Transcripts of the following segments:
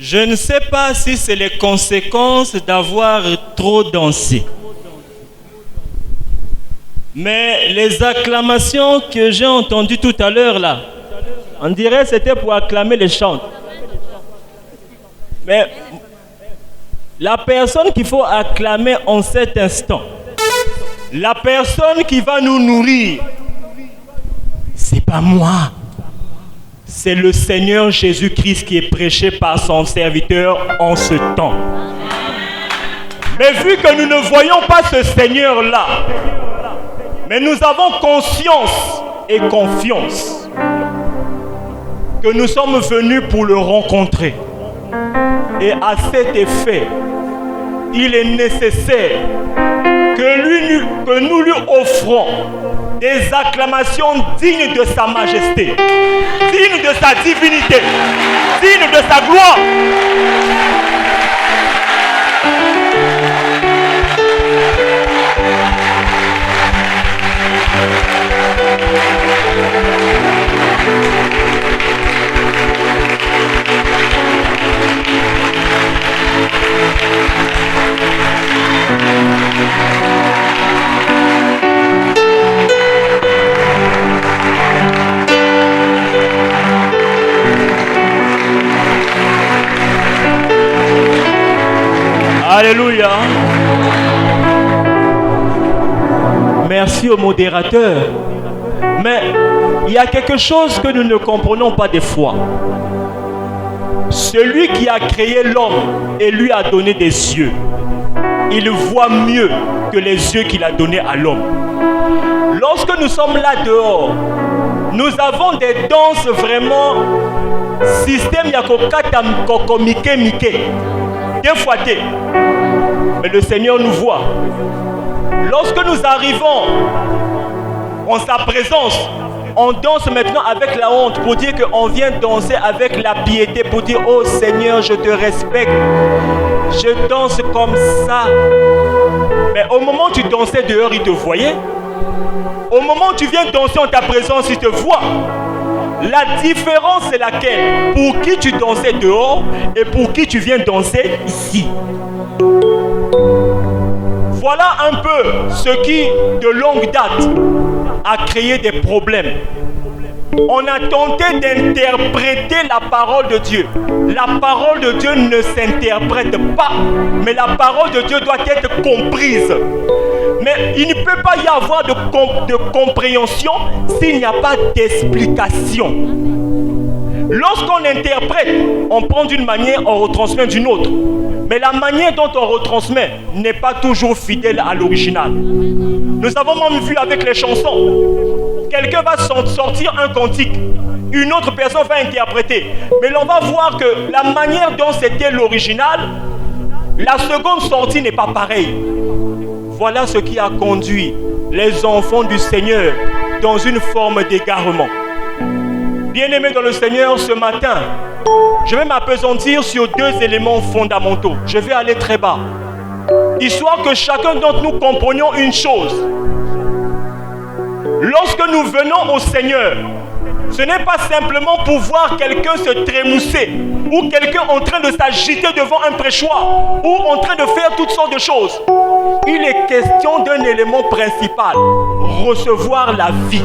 Je ne sais pas si c'est les conséquences d'avoir trop dansé. Mais les acclamations que j'ai entendues tout à l'heure là, on dirait que c'était pour acclamer les chants. Mais la personne qu'il faut acclamer en cet instant, la personne qui va nous nourrir, c'est pas moi. C'est le Seigneur Jésus-Christ qui est prêché par son serviteur en ce temps. Mais vu que nous ne voyons pas ce Seigneur-là, mais nous avons conscience et confiance que nous sommes venus pour le rencontrer. Et à cet effet, il est nécessaire que nous lui offrons des acclamations dignes de sa majesté, dignes de sa divinité, dignes de sa gloire. Alléluia. Merci au modérateur. Mais il y a quelque chose que nous ne comprenons pas des fois. Celui qui a créé l'homme et lui a donné des yeux, il voit mieux que les yeux qu'il a donnés à l'homme. Lorsque nous sommes là dehors, nous avons des danses vraiment système yakokata koko mike. Des fois, mais le Seigneur nous voit. Lorsque nous arrivons en sa présence, on danse maintenant avec la honte pour dire qu'on vient danser avec la piété, pour dire oh Seigneur, je te respecte, je danse comme ça. Mais au moment où tu dansais dehors, il te voyait. Au moment où tu viens danser en ta présence, il te voit. La différence c'est laquelle? Pour qui tu dansais dehors et pour qui tu viens danser ici. Voilà un peu ce qui, de longue date, a créé des problèmes. On a tenté d'interpréter la parole de Dieu. La parole de Dieu ne s'interprète pas, mais la parole de Dieu doit être comprise. Mais il ne peut pas y avoir de compréhension s'il n'y a pas d'explication. Lorsqu'on interprète, on prend d'une manière, on retransmet d'une autre. Mais la manière dont on retransmet n'est pas toujours fidèle à l'original. Nous avons même vu avec les chansons. Quelqu'un va sortir un cantique, une autre personne va interpréter. Mais l'on va voir que la manière dont c'était l'original, la seconde sortie n'est pas pareille. Voilà ce qui a conduit les enfants du Seigneur dans une forme d'égarement. Bien-aimés dans le Seigneur, ce matin, je vais m'appesantir sur deux éléments fondamentaux. Je vais aller très bas. Histoire que chacun d'entre nous comprenions une chose. Lorsque nous venons au Seigneur, ce n'est pas simplement pour voir quelqu'un se trémousser ou quelqu'un en train de s'agiter devant un prêchoir ou en train de faire toutes sortes de choses. Il est question d'un élément principal, recevoir la vie.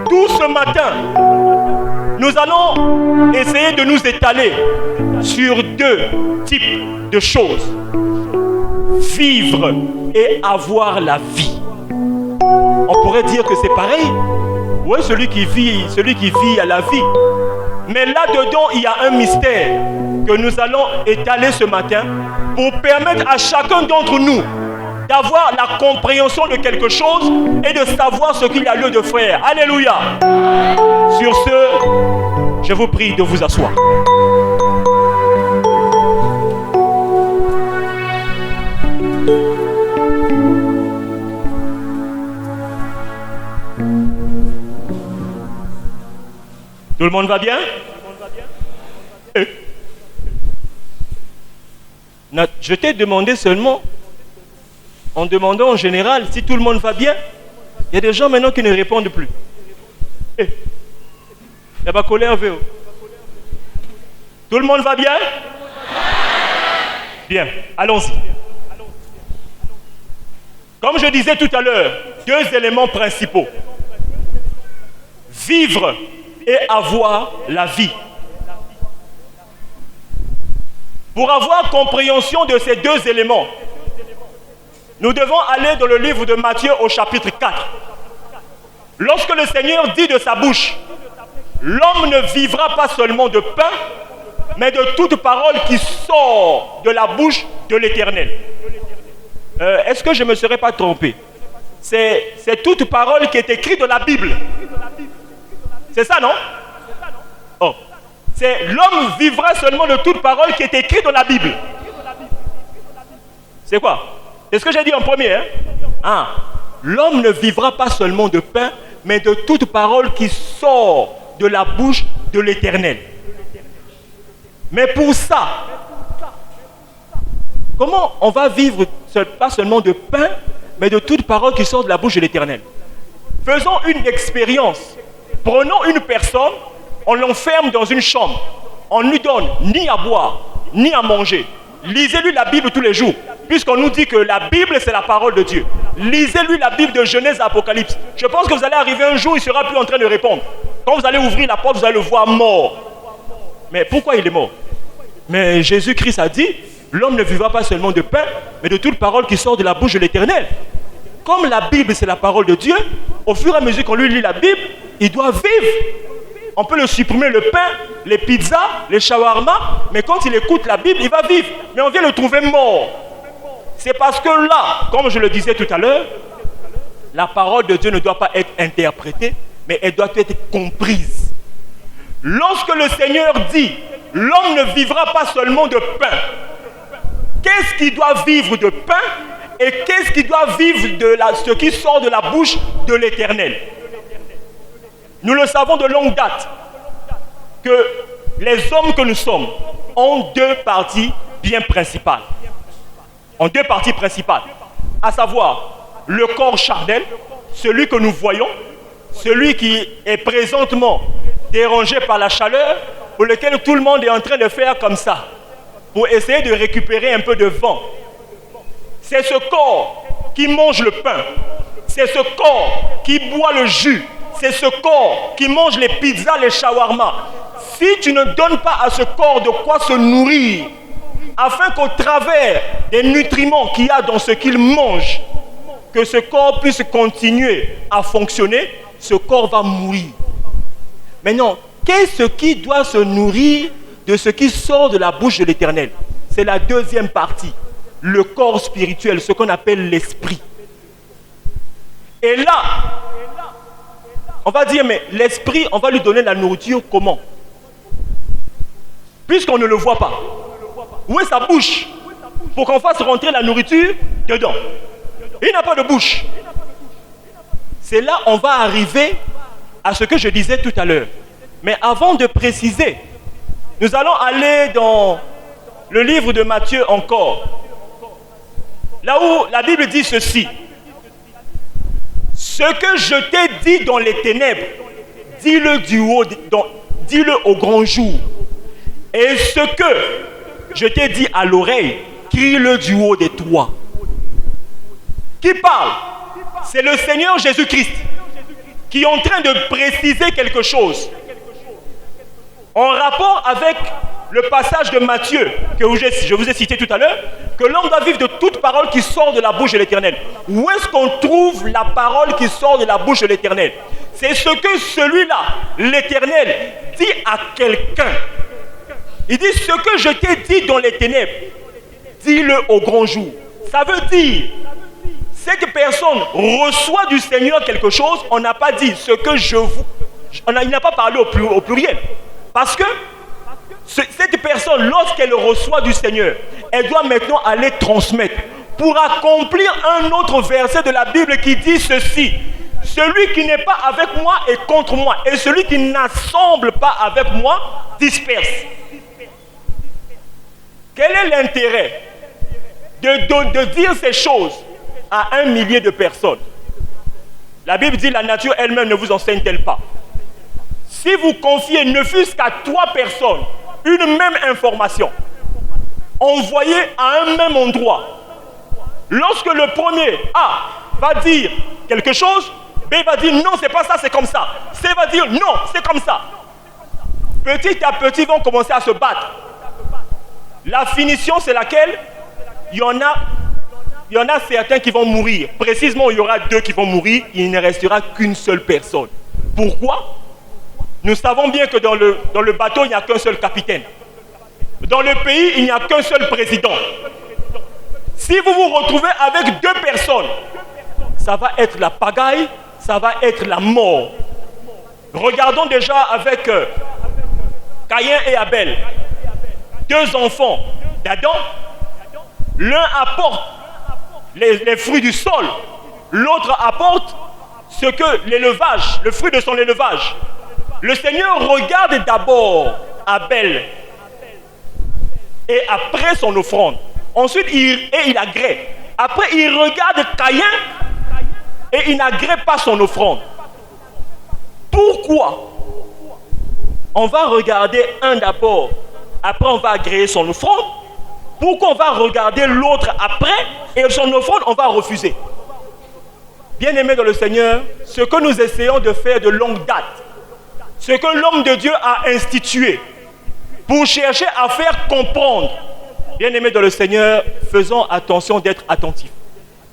Tout ce matin, nous allons essayer de nous étaler sur deux types de choses. Vivre et avoir la vie. On pourrait dire que c'est pareil. Oui, celui qui vit a la vie. Mais là-dedans, il y a un mystère que nous allons étaler ce matin pour permettre à chacun d'entre nous d'avoir la compréhension de quelque chose et de savoir ce qu'il y a lieu de faire. Alléluia. Sur ce, je vous prie de vous asseoir. Tout le monde va bien? Je t'ai demandé seulement, en demandant en général si tout le monde va bien. Il y a des gens maintenant qui ne répondent plus. Il y a pas colère. Tout le monde va bien? Bien, allons-y. Comme je disais tout à l'heure, deux éléments principaux. Vivre et avoir la vie. Pour avoir compréhension de ces deux éléments, nous devons aller dans le livre de Matthieu au chapitre 4. Lorsque le Seigneur dit de sa bouche, l'homme ne vivra pas seulement de pain, mais de toute parole qui sort de la bouche de l'Éternel. Est-ce que je ne me serais pas trompé? C'est toute parole qui est écrite dans la Bible. C'est ça, non? Oh. C'est l'homme vivra seulement de toute parole qui est écrite dans la Bible. C'est quoi? C'est ce que j'ai dit en premier. Hein? L'homme ne vivra pas seulement de pain, mais de toute parole qui sort de la bouche de l'Éternel. Mais pour ça, comment on va vivre pas seulement de pain, mais de toute parole qui sort de la bouche de l'Éternel? Faisons une expérience. Prenons une personne, on l'enferme dans une chambre. On ne lui donne ni à boire, ni à manger. Lisez-lui la Bible tous les jours, puisqu'on nous dit que la Bible, c'est la parole de Dieu. Lisez-lui la Bible de Genèse à Apocalypse. Je pense que vous allez arriver un jour, il ne sera plus en train de répondre. Quand vous allez ouvrir la porte, vous allez le voir mort. Mais pourquoi il est mort? Mais Jésus-Christ a dit, l'homme ne vivra pas seulement de pain, mais de toute parole qui sort de la bouche de l'Éternel. Comme la Bible, c'est la parole de Dieu, au fur et à mesure qu'on lui lit la Bible, il doit vivre. On peut le supprimer, le pain, les pizzas, les shawarma, mais quand il écoute la Bible, il va vivre. Mais on vient le trouver mort. C'est parce que là, comme je le disais tout à l'heure, la parole de Dieu ne doit pas être interprétée, mais elle doit être comprise. Lorsque le Seigneur dit, l'homme ne vivra pas seulement de pain, qu'est-ce qui doit vivre de pain et qu'est-ce qui doit vivre de ce qui sort de la bouche de l'Éternel? Nous le savons de longue date que les hommes que nous sommes ont deux parties bien principales. Ont deux parties principales, à savoir le corps charnel, celui que nous voyons, celui qui est présentement dérangé par la chaleur, pour lequel tout le monde est en train de faire comme ça, pour essayer de récupérer un peu de vent. C'est ce corps qui mange le pain, c'est ce corps qui boit le jus, c'est ce corps qui mange les pizzas, les shawarma. Si tu ne donnes pas à ce corps de quoi se nourrir, afin qu'au travers des nutriments qu'il y a dans ce qu'il mange, que ce corps puisse continuer à fonctionner, ce corps va mourir. Maintenant, qu'est-ce qui doit se nourrir de ce qui sort de la bouche de l'Éternel? C'est la deuxième partie, le corps spirituel, ce qu'on appelle l'esprit. Et là, on va dire, mais l'esprit, on va lui donner la nourriture comment? Puisqu'on ne le voit pas. Où est sa bouche? Pour qu'on fasse rentrer la nourriture dedans. Il n'a pas de bouche. C'est là on va arriver à ce que je disais tout à l'heure. Mais avant de préciser, nous allons aller dans le livre de Matthieu encore. Là où la Bible dit ceci. Ce que je t'ai dit dans les ténèbres, dis-le du haut, dis-le au grand jour. Et ce que je t'ai dit à l'oreille, crie-le du haut des toits. Qui parle? C'est le Seigneur Jésus-Christ qui est en train de préciser quelque chose. En rapport avec le passage de Matthieu que je vous ai cité tout à l'heure, que l'homme doit vivre de toute parole qui sort de la bouche de l'Éternel. Où est-ce qu'on trouve la parole qui sort de la bouche de l'Éternel? C'est ce que celui-là, l'Éternel, dit à quelqu'un. Il dit, ce que je t'ai dit dans les ténèbres, dis-le au grand jour. Ça veut dire, cette personne reçoit du Seigneur quelque chose, on n'a pas dit ce que je vous... Il n'a pas parlé au pluriel. Parce que cette personne, lorsqu'elle reçoit du Seigneur, elle doit maintenant aller transmettre pour accomplir un autre verset de la Bible qui dit ceci. Celui qui n'est pas avec moi est contre moi, et celui qui n'assemble pas avec moi disperse. Quel est l'intérêt de dire ces choses à 1 millier de personnes? La Bible dit la nature elle-même ne vous enseigne-t-elle pas? Si vous confiez ne fût-ce qu'à 3 personnes une même information, envoyée à un même endroit. Lorsque le premier A va dire quelque chose, B va dire non, c'est pas ça, c'est comme ça. C va dire non, c'est comme ça. Petit à petit, ils vont commencer à se battre. La finition, c'est laquelle? Il y en a certains qui vont mourir. Précisément, il y aura 2 qui vont mourir. Il ne restera qu'une seule personne. Pourquoi? Nous savons bien que dans le bateau, il n'y a qu'un seul capitaine. Dans le pays, il n'y a qu'un seul président. Si vous vous retrouvez avec 2 personnes, ça va être la pagaille, ça va être la mort. Regardons déjà avec Caïn et Abel, 2 enfants d'Adam. L'un apporte les fruits du sol, l'autre apporte l'élevage, le fruit de son élevage. Le Seigneur regarde d'abord Abel et après son offrande. Ensuite, il agrée. Après, il regarde Caïn et il n'agrée pas son offrande. Pourquoi? On va regarder un d'abord, après on va agréer son offrande. Pourquoi on va regarder l'autre après et son offrande on va refuser? Bien-aimés dans le Seigneur, ce que nous essayons de faire de longue date, ce que l'homme de Dieu a institué pour chercher à faire comprendre, bien-aimés dans le Seigneur, faisons attention d'être attentifs.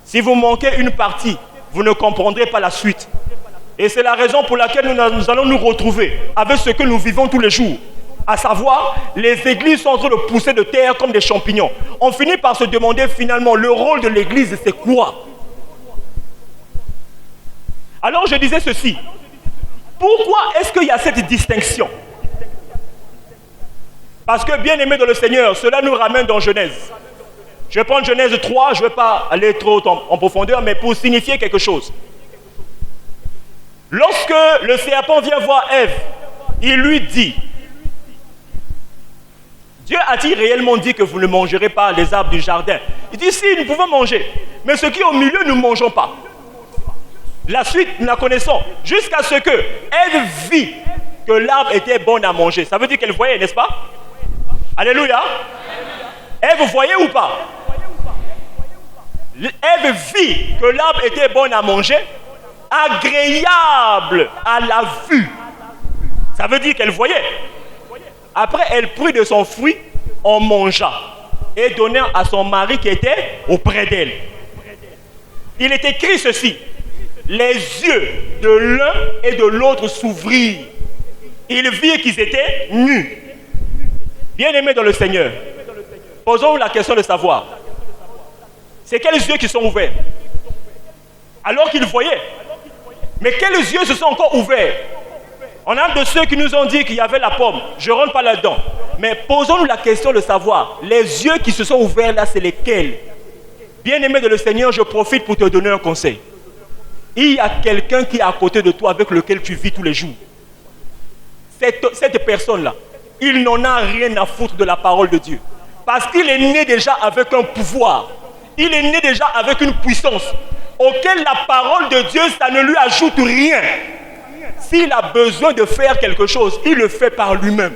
Si vous manquez une partie, vous ne comprendrez pas la suite. Et c'est la raison pour laquelle nous allons nous retrouver avec ce que nous vivons tous les jours. À savoir, les églises sont en train de pousser de terre comme des champignons. On finit par se demander finalement, le rôle de l'église, c'est quoi? Alors je disais ceci. Pourquoi est-ce qu'il y a cette distinction? Parce que, bien aimé dans le Seigneur, cela nous ramène dans Genèse. Je vais prendre Genèse 3, je ne vais pas aller trop en profondeur, mais pour signifier quelque chose. Lorsque le serpent vient voir Ève, il lui dit, Dieu a-t-il réellement dit que vous ne mangerez pas les arbres du jardin? Il dit, si, nous pouvons manger, mais ce qui est au milieu, nous ne mangeons pas. La suite, nous la connaissons, jusqu'à ce que Ève vit que l'arbre était bon à manger. Ça veut dire qu'elle voyait, n'est-ce pas? Alléluia. Ève voyait ou pas? Ève vit que l'arbre était bon à manger, agréable à la vue. Ça veut dire qu'elle voyait. Après, elle prit de son fruit, en mangea et donna à son mari qui était auprès d'elle. Il est écrit ceci: les yeux de l'un et de l'autre s'ouvrirent. Ils virent qu'ils étaient nus. Bien-aimés dans le Seigneur, posons la question de savoir, c'est quels yeux qui sont ouverts? Alors qu'ils voyaient. Mais quels yeux se sont encore ouverts? On a de ceux qui nous ont dit qu'il y avait la pomme. Je ne rentre pas là-dedans. Mais posons-nous la question de savoir, les yeux qui se sont ouverts là, c'est lesquels? Bien-aimé de le Seigneur, je profite pour te donner un conseil. Il y a quelqu'un qui est à côté de toi avec lequel tu vis tous les jours. Cette personne-là, il n'en a rien à foutre de la parole de Dieu. Parce qu'il est né déjà avec un pouvoir. Il est né déjà avec une puissance auquel la parole de Dieu, ça ne lui ajoute rien. S'il a besoin de faire quelque chose, il le fait par lui-même.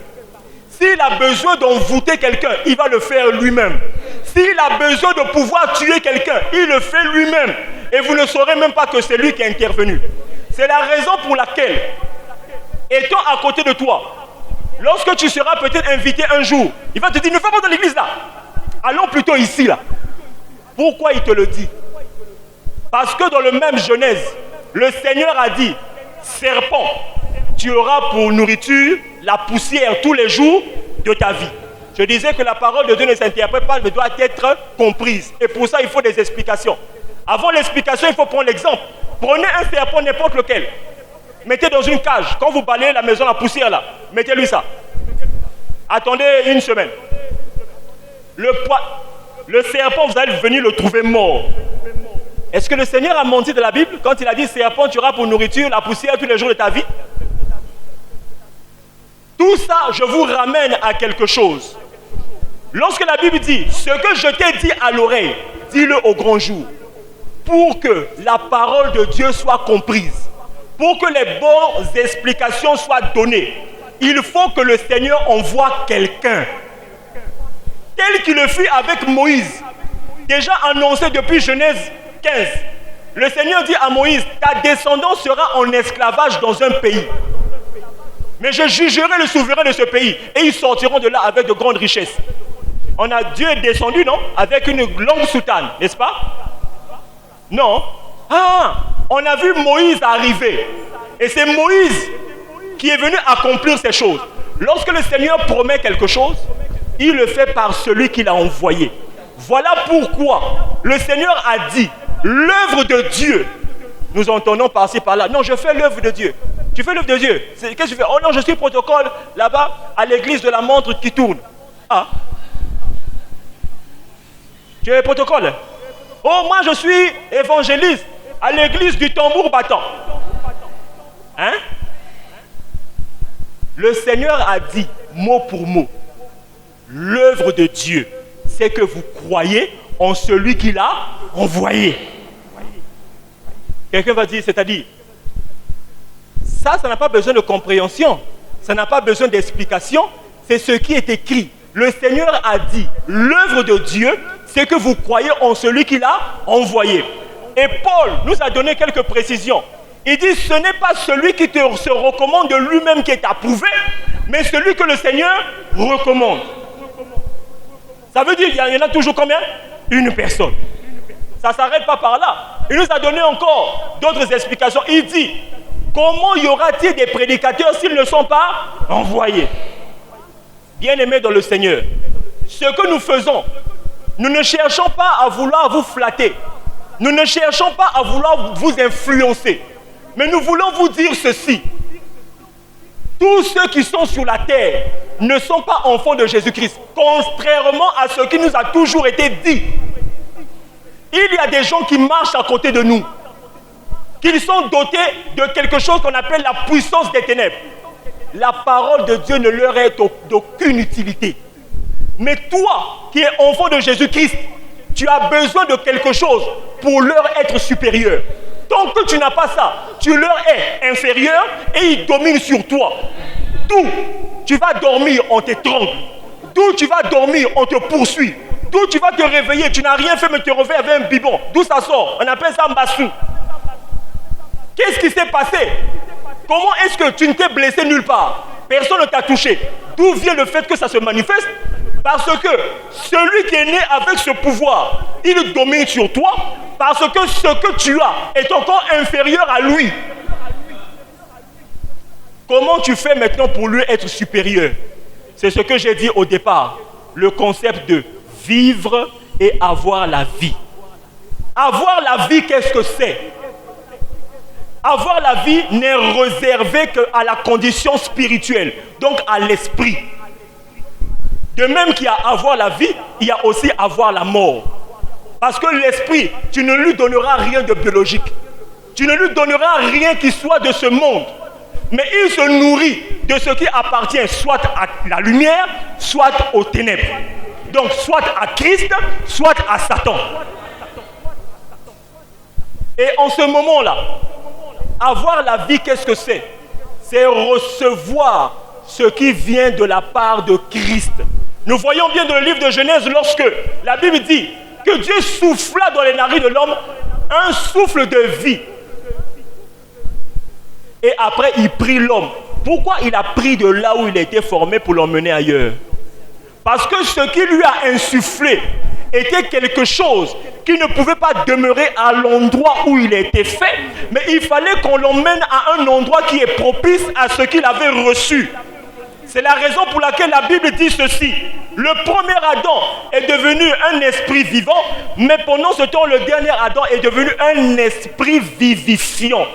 S'il a besoin d'envoûter quelqu'un, il va le faire lui-même. S'il a besoin de pouvoir tuer quelqu'un, il le fait lui-même. Et vous ne saurez même pas que c'est lui qui est intervenu. C'est la raison pour laquelle, étant à côté de toi, lorsque tu seras peut-être invité un jour, il va te dire, ne va pas dans l'église là. Allons plutôt ici là. Pourquoi il te le dit? Parce que dans le même Genèse, le Seigneur a dit, serpent, tu auras pour nourriture la poussière tous les jours de ta vie. Je disais que la parole de Dieu ne s'interprète pas, mais doit être comprise. Et pour ça, il faut des explications. Avant l'explication, il faut prendre l'exemple. Prenez un serpent, n'importe lequel. Mettez dans une cage. Quand vous balayez la maison, la poussière là, mettez-lui ça. Attendez une semaine. Le serpent, vous allez venir le trouver mort. Est-ce que le Seigneur a menti de la Bible quand il a dit, serpent, tu auras pour nourriture la poussière tous les jours de ta vie? Tout ça, je vous ramène à quelque chose. Lorsque la Bible dit, ce que je t'ai dit à l'oreille, dis-le au grand jour, pour que la parole de Dieu soit comprise, pour que les bonnes explications soient données, il faut que le Seigneur envoie quelqu'un. Tel qu'il le fit avec Moïse. Déjà annoncé depuis Genèse 15. Le Seigneur dit à Moïse, ta descendance sera en esclavage dans un pays. Mais je jugerai le souverain de ce pays et ils sortiront de là avec de grandes richesses. Dieu est descendu, non? Avec une longue soutane, n'est-ce pas? Non. On a vu Moïse arriver. Et c'est Moïse qui est venu accomplir ces choses. Lorsque le Seigneur promet quelque chose, il le fait par celui qui l'a envoyé. Voilà pourquoi le Seigneur a dit, l'œuvre de Dieu. Nous entendons par-ci par-là. Non, je fais l'œuvre de Dieu. Tu fais l'œuvre de Dieu. Qu'est-ce que tu fais? Oh non, je suis protocole là-bas à l'église de la montre qui tourne. Tu es protocole? Oh, moi je suis évangéliste à l'église du tambour battant. Le Seigneur a dit, mot pour mot, l'œuvre de Dieu, c'est que vous croyez en celui qui l'a envoyé. Quelqu'un va dire, c'est-à-dire, ça n'a pas besoin de compréhension, ça n'a pas besoin d'explication, c'est ce qui est écrit. Le Seigneur a dit, l'œuvre de Dieu, c'est que vous croyez en celui qui l'a envoyé. Et Paul nous a donné quelques précisions. Il dit, ce n'est pas celui qui se recommande de lui-même qui est approuvé, mais celui que le Seigneur recommande. Ça veut dire, il y en a toujours combien? Une personne. Ça ne s'arrête pas par là. Il nous a donné encore d'autres explications. Il dit, comment y aura-t-il des prédicateurs s'ils ne sont pas envoyés? Bien-aimés dans le Seigneur, ce que nous faisons, nous ne cherchons pas à vouloir vous flatter. Nous ne cherchons pas à vouloir vous influencer. Mais nous voulons vous dire ceci. Tous ceux qui sont sur la terre ne sont pas enfants de Jésus-Christ, contrairement à ce qui nous a toujours été dit. Il y a des gens qui marchent à côté de nous, qui sont dotés de quelque chose qu'on appelle la puissance des ténèbres. La parole de Dieu ne leur est d'aucune utilité. Mais toi, qui es enfant de Jésus-Christ, tu as besoin de quelque chose pour leur être supérieur. Tant que tu n'as pas ça, tu leur es inférieur et ils dominent sur toi. D'où tu vas dormir, on t'étrangle. D'où tu vas dormir, on te poursuit. D'où tu vas te réveiller, tu n'as rien fait mais te réveilles avec un bibon. D'où ça sort? On appelle ça mbassou. Qu'est-ce qui s'est passé? Comment est-ce que tu ne t'es blessé nulle part? Personne ne t'a touché. D'où vient le fait que ça se manifeste? Parce que celui qui est né avec ce pouvoir, il domine sur toi parce que ce que tu as est encore inférieur à lui. Comment tu fais maintenant pour lui être supérieur? C'est ce que j'ai dit au départ. Le concept de vivre et avoir la vie. Avoir la vie, qu'est-ce que c'est? Avoir la vie n'est réservé qu'à la condition spirituelle, donc à l'esprit. De même qu'il y a avoir la vie, il y a aussi avoir la mort. Parce que l'esprit, tu ne lui donneras rien de biologique. Tu ne lui donneras rien qui soit de ce monde. Mais il se nourrit de ce qui appartient soit à la lumière, soit aux ténèbres. Donc soit à Christ, soit à Satan. Et en ce moment-là, avoir la vie, qu'est-ce que c'est? C'est recevoir ce qui vient de la part de Christ. Nous voyons bien dans le livre de Genèse lorsque la Bible dit que Dieu souffla dans les narines de l'homme un souffle de vie. Et après, il prit l'homme. Pourquoi il a pris de là où il était formé pour l'emmener ailleurs? Parce que ce qui lui a insufflé était quelque chose qui ne pouvait pas demeurer à l'endroit où il a été fait, mais il fallait qu'on l'emmène à un endroit qui est propice à ce qu'il avait reçu. C'est la raison pour laquelle la Bible dit ceci. Le premier Adam est devenu un esprit vivant, mais pendant ce temps, le dernier Adam est devenu un esprit vivifiant.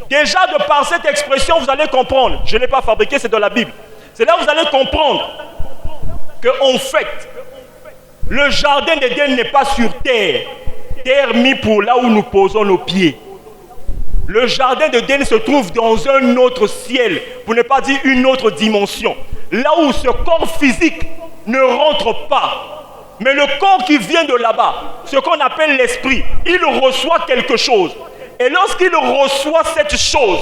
Déjà, de par cette expression, vous allez comprendre. Je ne l'ai pas fabriquée, c'est dans la Bible. C'est là que vous allez comprendre qu'en fait, le jardin d'Éden n'est pas sur terre. Terre mis pour là où nous posons nos pieds. Le jardin d'Éden se trouve dans un autre ciel, pour ne pas dire une autre dimension. Là où ce corps physique ne rentre pas. Mais le corps qui vient de là-bas, ce qu'on appelle l'esprit, il reçoit quelque chose. Et lorsqu'il reçoit cette chose,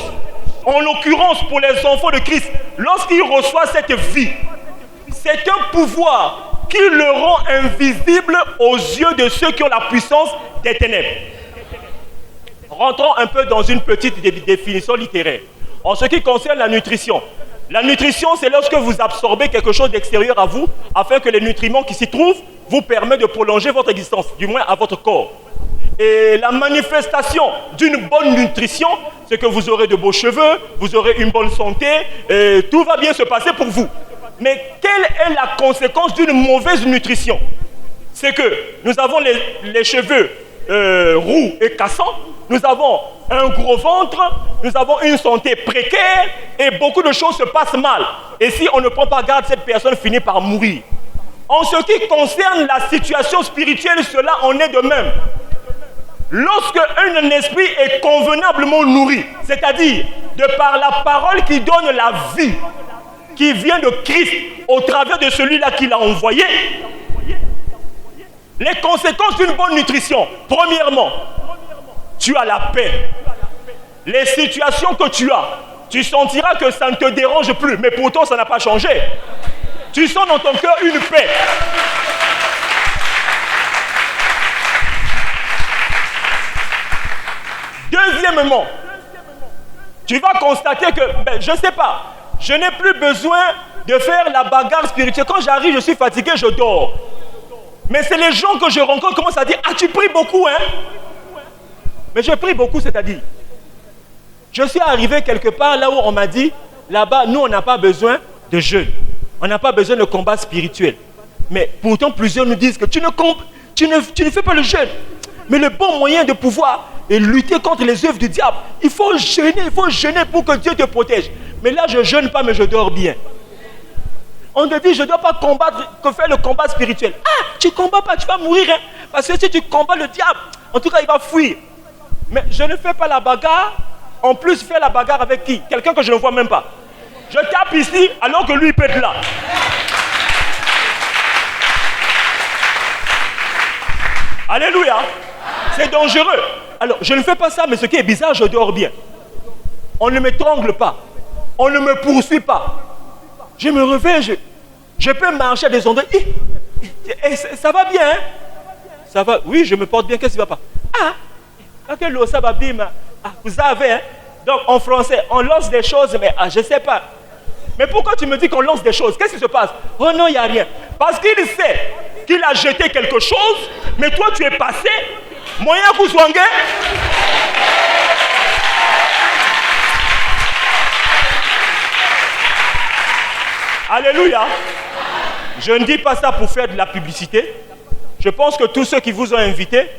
en l'occurrence pour les enfants de Christ, lorsqu'ils reçoivent cette vie, c'est un pouvoir qui le rend invisible aux yeux de ceux qui ont la puissance des ténèbres. Rentrons un peu dans une petite définition littéraire. En ce qui concerne la nutrition, c'est lorsque vous absorbez quelque chose d'extérieur à vous, afin que les nutriments qui s'y trouvent vous permettent de prolonger votre existence, du moins à votre corps. Et la manifestation d'une bonne nutrition, c'est que vous aurez de beaux cheveux, vous aurez une bonne santé, et tout va bien se passer pour vous. Mais quelle est la conséquence d'une mauvaise nutrition? C'est que nous avons les cheveux roux et cassants, nous avons un gros ventre, nous avons une santé précaire et beaucoup de choses se passent mal. Et si on ne prend pas garde, cette personne finit par mourir. En ce qui concerne la situation spirituelle, cela en est de même. Lorsque un esprit est convenablement nourri, c'est-à-dire de par la parole qui donne la vie, qui vient de Christ au travers de celui-là qui l'a envoyé, les conséquences d'une bonne nutrition, premièrement, tu as la paix. Les situations que tu as, tu sentiras que ça ne te dérange plus, mais pourtant ça n'a pas changé. Tu sens dans ton cœur une paix. Deuxièmement, tu vas constater que, je ne sais pas, je n'ai plus besoin de faire la bagarre spirituelle. Quand j'arrive, je suis fatigué, je dors. Mais c'est les gens que je rencontre qui commencent à dire, ah, tu pries beaucoup, hein? Mais je prie beaucoup, c'est-à-dire, je suis arrivé quelque part là où on m'a dit, là-bas, nous, on n'a pas besoin de jeûne. On n'a pas besoin de combat spirituel. Mais pourtant, plusieurs nous disent que tu ne fais pas le jeûne. Mais le bon moyen de pouvoir lutter contre les œuvres du diable, il faut jeûner pour que Dieu te protège. Mais là, je ne jeûne pas, mais je dors bien. On te dit, je ne dois pas combattre, que faire le combat spirituel. Ah, tu ne combats pas, tu vas mourir. Hein? Parce que si tu combats le diable, en tout cas, il va fuir. Mais je ne fais pas la bagarre. En plus, faire la bagarre avec qui? Quelqu'un que je ne vois même pas. Je tape ici, alors que lui, il peut être là. Alléluia. C'est dangereux. Alors, je ne fais pas ça, mais ce qui est bizarre, je dors bien. On ne m'étrangle pas. On ne me poursuit pas. Je me réveille, je peux marcher à des endroits. Ça va bien, hein? Ça va. Oui, je me porte bien. Qu'est-ce qui ne va pas? Vous savez, hein? Donc, en français, on lance des choses, mais je ne sais pas. Mais pourquoi tu me dis qu'on lance des choses? Qu'est-ce qui se passe? Oh non, il n'y a rien. Parce qu'il sait qu'il a jeté quelque chose, mais toi, tu es passé. Moyen Kouswangue. Alléluia. Je ne dis pas ça pour faire de la publicité. Je pense que tous ceux qui vous ont invité,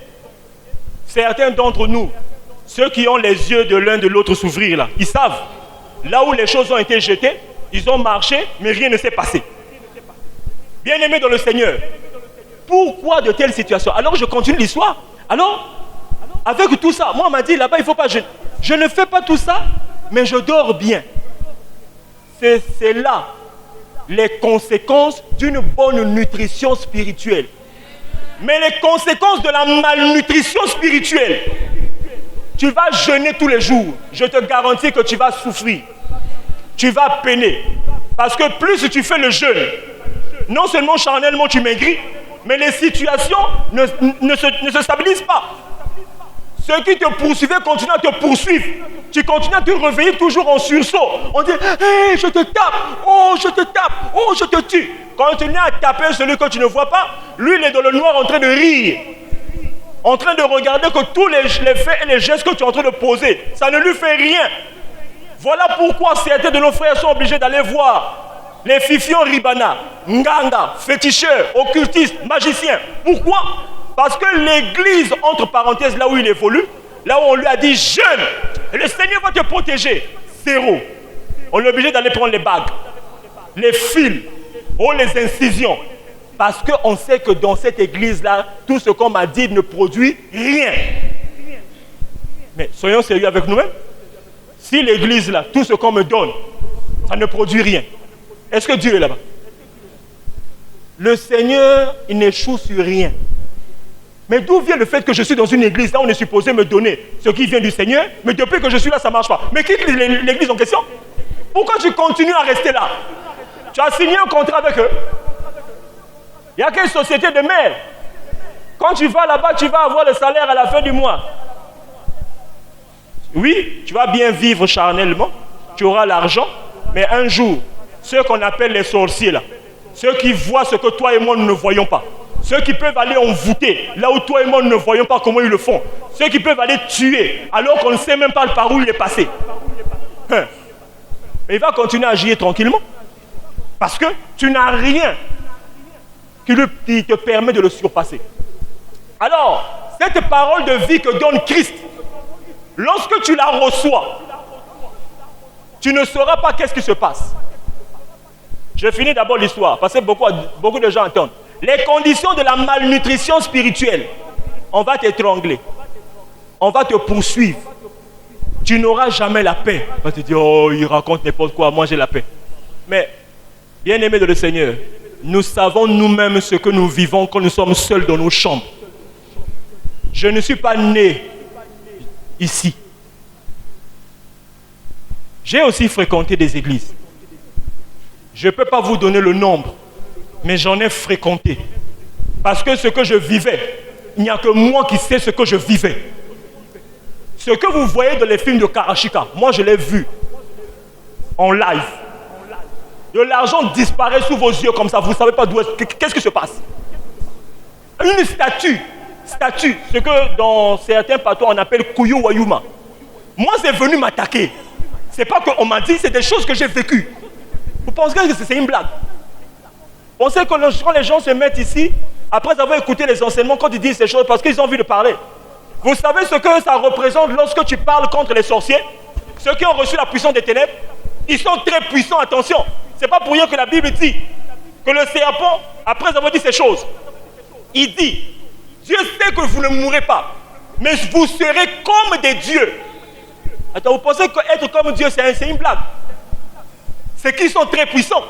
certains d'entre nous, ceux qui ont les yeux de l'un de l'autre s'ouvrir là, ils savent. Là où les choses ont été jetées, ils ont marché, mais rien ne s'est passé. Bien-aimés dans le Seigneur, pourquoi de telles situations? Alors je continue l'histoire. Alors, avec tout ça, moi on m'a dit là-bas, il ne faut pas jeûner. Je ne fais pas tout ça, mais je dors bien. C'est là les conséquences d'une bonne nutrition spirituelle. Mais les conséquences de la malnutrition spirituelle, tu vas jeûner tous les jours. Je te garantis que tu vas souffrir. Tu vas peiner. Parce que plus tu fais le jeûne, non seulement charnellement tu maigris, mais les situations ne se stabilisent pas. Ceux qui te poursuivaient continuent à te poursuivre. Tu continues à te réveiller toujours en sursaut. On dit, hey, je te tape, oh je te tape, oh je te tue. Quand tu es à taper celui que tu ne vois pas, lui il est dans le noir en train de rire. En train de regarder que tous les faits et les gestes que tu es en train de poser, ça ne lui fait rien. Voilà pourquoi certains de nos frères sont obligés d'aller voir les fifions ribana, nganga, féticheurs, occultistes, magiciens. Pourquoi? Parce que l'église, entre parenthèses, là où il évolue, là où on lui a dit jeûne, le Seigneur va te protéger. Zéro. On est obligé d'aller prendre les bagues, les fils, ou les incisions. Parce qu'on sait que dans cette église-là, tout ce qu'on m'a dit ne produit rien. Mais soyons sérieux avec nous-mêmes. Si l'église-là, tout ce qu'on me donne, ça ne produit rien, est-ce que Dieu est là-bas? Le Seigneur, il n'échoue sur rien. Mais d'où vient le fait que je suis dans une église, là on est supposé me donner ce qui vient du Seigneur, mais depuis que je suis là, ça ne marche pas. Mais quitte l'église en question. Pourquoi tu continues à rester là? Tu as signé un contrat avec eux. Il n'y a qu'une société de merde. Quand tu vas là-bas, tu vas avoir le salaire à la fin du mois. Oui, tu vas bien vivre charnellement, tu auras l'argent, mais un jour, ceux qu'on appelle les sorciers là, ceux qui voient ce que toi et moi nous ne voyons pas, ceux qui peuvent aller envoûter là où toi et moi nous ne voyons pas comment ils le font, ceux qui peuvent aller tuer alors qu'on ne sait même pas par où il est passé. Mais il va continuer à agir tranquillement parce que tu n'as rien qui te permet de le surpasser. Alors, cette parole de vie que donne Christ, lorsque tu la reçois, tu ne sauras pas qu'est-ce qui se passe. Je finis d'abord l'histoire, parce que beaucoup de gens entendent. Les conditions de la malnutrition spirituelle, on va t'étrangler, on va te poursuivre. Tu n'auras jamais la paix. On va te dire, oh, il raconte n'importe quoi, moi j'ai la paix. Mais, bien-aimés de le Seigneur, nous savons nous-mêmes ce que nous vivons quand nous sommes seuls dans nos chambres. Je ne suis pas né ici. J'ai aussi fréquenté des églises. Je ne peux pas vous donner le nombre, mais j'en ai fréquenté. Parce que ce que je vivais, il n'y a que moi qui sais ce que je vivais. Ce que vous voyez dans les films de Karashika, moi je l'ai vu en live. De l'argent disparaît sous vos yeux comme ça, vous ne savez pas d'où est-ce. Qu'est-ce qui se passe? Une statue, ce que dans certains patois on appelle Kuyu Wayuma. Moi c'est venu m'attaquer. C'est pas qu'on m'a dit, c'est des choses que j'ai vécues. Vous pensez que c'est une blague? Vous pensez que quand les gens se mettent ici, après avoir écouté les enseignements, quand ils disent ces choses, parce qu'ils ont envie de parler. Vous savez ce que ça représente lorsque tu parles contre les sorciers? Ceux qui ont reçu la puissance des ténèbres, ils sont très puissants, attention. C'est pas pour rien que la Bible dit que le serpent, après avoir dit ces choses, il dit, Dieu sait que vous ne mourrez pas, mais vous serez comme des dieux. Attends, vous pensez qu'être comme Dieu, c'est une blague? C'est qu'ils sont très puissants.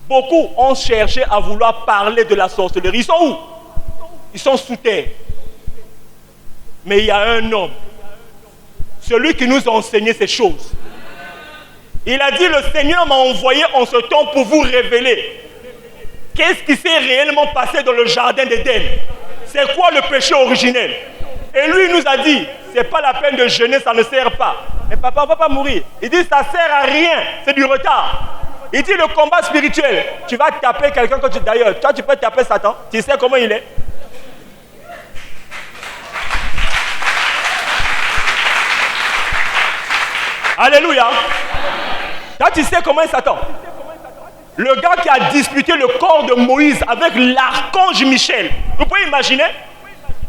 Beaucoup ont cherché à vouloir parler de la sorcellerie. Ils sont où? Ils sont sous terre. Mais il y a un homme, celui qui nous a enseigné ces choses. Il a dit, le Seigneur m'a envoyé en ce temps pour vous révéler qu'est-ce qui s'est réellement passé dans le jardin d'Éden. C'est quoi le péché originel? Et lui, il nous a dit, c'est pas la peine de jeûner, ça ne sert pas. Mais papa, on ne va pas mourir. Il dit, ça ne sert à rien, c'est du retard. Il dit, le combat spirituel, tu vas taper quelqu'un quand tu... D'ailleurs, toi, tu peux taper Satan, tu sais comment il est. Alléluia. Toi, tu sais comment est Satan. Le gars qui a disputé le corps de Moïse avec l'archange Michel. Vous pouvez imaginer?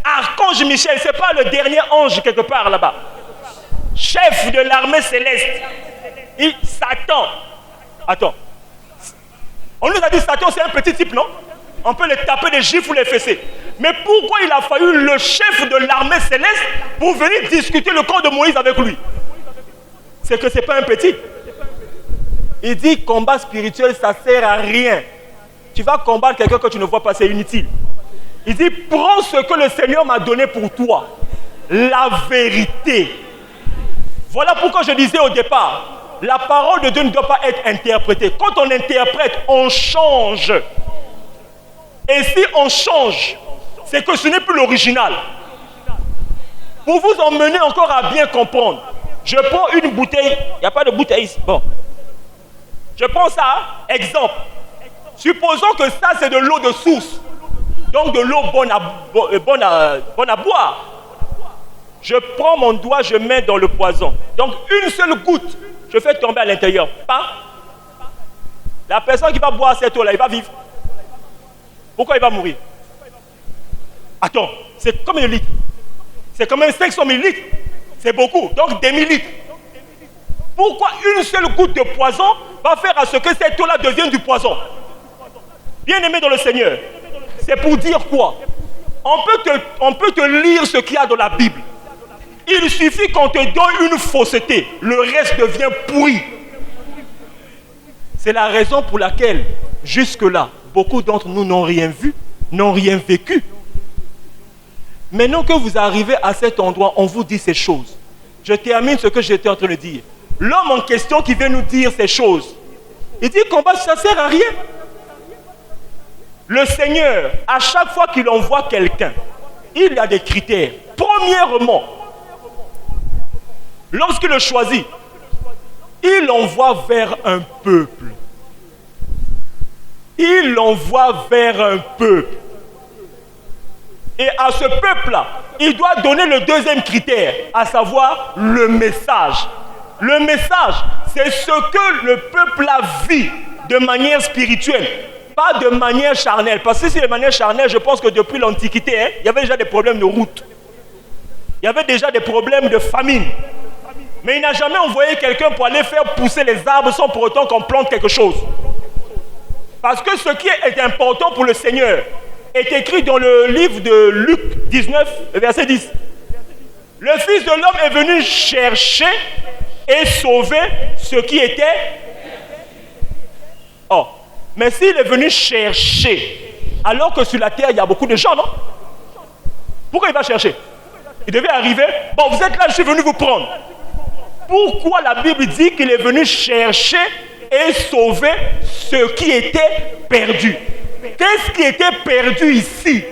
Archange Michel, ce n'est pas le dernier ange quelque part là-bas. Chef de l'armée céleste. Satan. Attends. On nous a dit Satan, c'est un petit type, non? On peut les taper des gifles ou les fesser. Mais pourquoi il a fallu le chef de l'armée céleste pour venir discuter le corps de Moïse avec lui? C'est que ce n'est pas un petit. Il dit combat spirituel, ça ne sert à rien. Tu vas combattre quelqu'un que tu ne vois pas, c'est inutile. Il dit prends ce que le Seigneur m'a donné pour toi. La vérité. Voilà pourquoi je disais au départ, la parole de Dieu ne doit pas être interprétée. Quand on interprète, on change. Et si on change, c'est que ce n'est plus l'original. Pour vous emmener encore à bien comprendre, je prends une bouteille, il n'y a pas de bouteille ici. Bon. Je prends ça, exemple. Supposons que ça c'est de l'eau de source. Donc de l'eau bonne à boire. Je prends mon doigt, je mets dans le poison. Donc une seule goutte, je fais tomber à l'intérieur. Pas. La personne qui va boire cette eau-là, il va vivre. Pourquoi il va mourir? Attends, c'est combien de litres? C'est quand même 500 millilitres. C'est beaucoup, donc des millilitres. Pourquoi une seule goutte de poison va faire à ce que cette eau-là devienne du poison? Bien-aimé dans le Seigneur, c'est pour dire quoi? On peut te lire ce qu'il y a dans la Bible. Il suffit qu'on te donne une fausseté, le reste devient pourri. C'est la raison pour laquelle, jusque-là, beaucoup d'entre nous n'ont rien vu n'ont rien vécu. Maintenant que vous arrivez à cet endroit, on vous dit ces choses. Je termine ce que j'étais en train de dire. L'homme en question qui vient nous dire ces choses, il dit combat, ça ne sert à rien. Le Seigneur, à chaque fois qu'il envoie quelqu'un, il a des critères. Premièrement, lorsqu'il le choisit, il l'envoie vers un peuple. Il l'envoie vers un peuple. Et à ce peuple-là, il doit donner le deuxième critère, à savoir le message. Le message, c'est ce que le peuple-là vit de manière spirituelle, pas de manière charnelle. Parce que si c'est de manière charnelle, je pense que depuis l'Antiquité, il y avait déjà des problèmes de route. Il y avait déjà des problèmes de famine. Mais il n'a jamais envoyé quelqu'un pour aller faire pousser les arbres sans pour autant qu'on plante quelque chose. Parce que ce qui est important pour le Seigneur est écrit dans le livre de Luc 19, verset 10. Le Fils de l'homme est venu chercher et sauver ce qui était... Oh, mais s'il est venu chercher, alors que sur la terre, il y a beaucoup de gens, non? Pourquoi il va chercher? Il devait arriver, bon, vous êtes là, je suis venu vous prendre. Pourquoi la Bible dit qu'il est venu chercher et sauver ce qui était perdu? Qu'est-ce qui était perdu ici?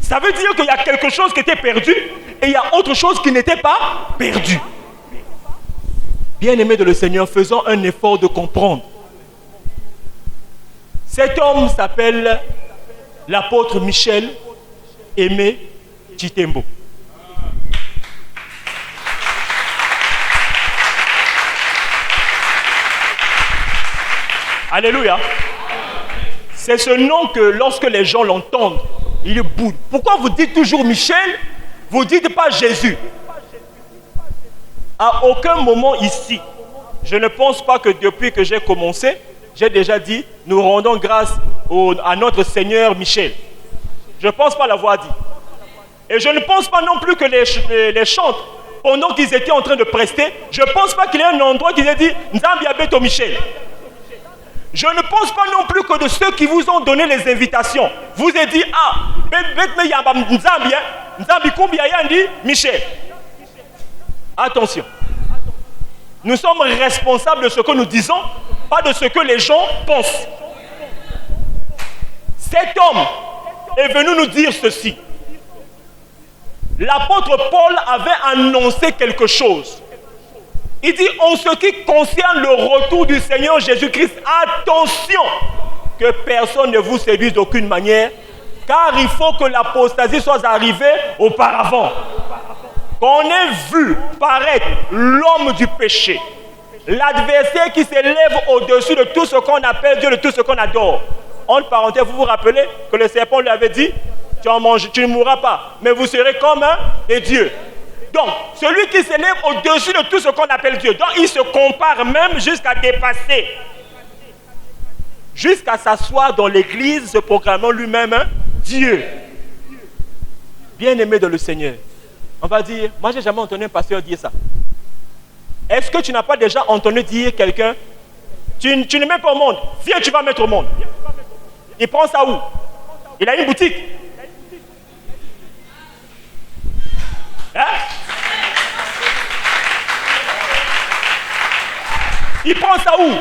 Ça veut dire qu'il y a quelque chose qui était perdu et il y a autre chose qui n'était pas perdu. Bien-aimés de le Seigneur, faisons un effort de comprendre. Cet homme s'appelle l'apôtre Michel Aimé Chitembo. Alléluia. C'est ce nom que lorsque les gens l'entendent, ils boudent. Pourquoi vous dites toujours Michel? Vous ne dites pas Jésus. À aucun moment ici, je ne pense pas que depuis que j'ai commencé, j'ai déjà dit, nous rendons grâce à notre Seigneur Michel. Je ne pense pas l'avoir dit. Et je ne pense pas non plus que les chantres, pendant qu'ils étaient en train de prester, je ne pense pas qu'il y ait un endroit qui ait dit Nzambi Abeto Michel. Je ne pense pas non plus que de ceux qui vous ont donné les invitations, vous avez dit Nzambi Kumbia Yandi Michel. Attention. Nous sommes responsables de ce que nous disons, pas de ce que les gens pensent. Cet homme est venu nous dire ceci. L'apôtre Paul avait annoncé quelque chose. Il dit, en ce qui concerne le retour du Seigneur Jésus-Christ, attention que personne ne vous séduise d'aucune manière, car il faut que l'apostasie soit arrivée auparavant. Qu'on ait vu paraître l'homme du péché, l'adversaire qui s'élève au-dessus de tout ce qu'on appelle Dieu, de tout ce qu'on adore. Entre parenthèses, vous vous rappelez que le serpent lui avait dit, tu ne mourras pas, mais vous serez comme des dieux. Donc, celui qui s'élève au-dessus de tout ce qu'on appelle Dieu, donc il se compare même jusqu'à dépasser, jusqu'à s'asseoir dans l'église, se proclamant lui-même Dieu. Bien-aimé de le Seigneur, on va dire, moi j'ai jamais entendu un pasteur dire ça. Est-ce que tu n'as pas déjà entendu dire quelqu'un, tu ne mets pas au monde, viens tu vas mettre au monde. Il prend ça où? Il a une boutique. Hein? Il prend ça où?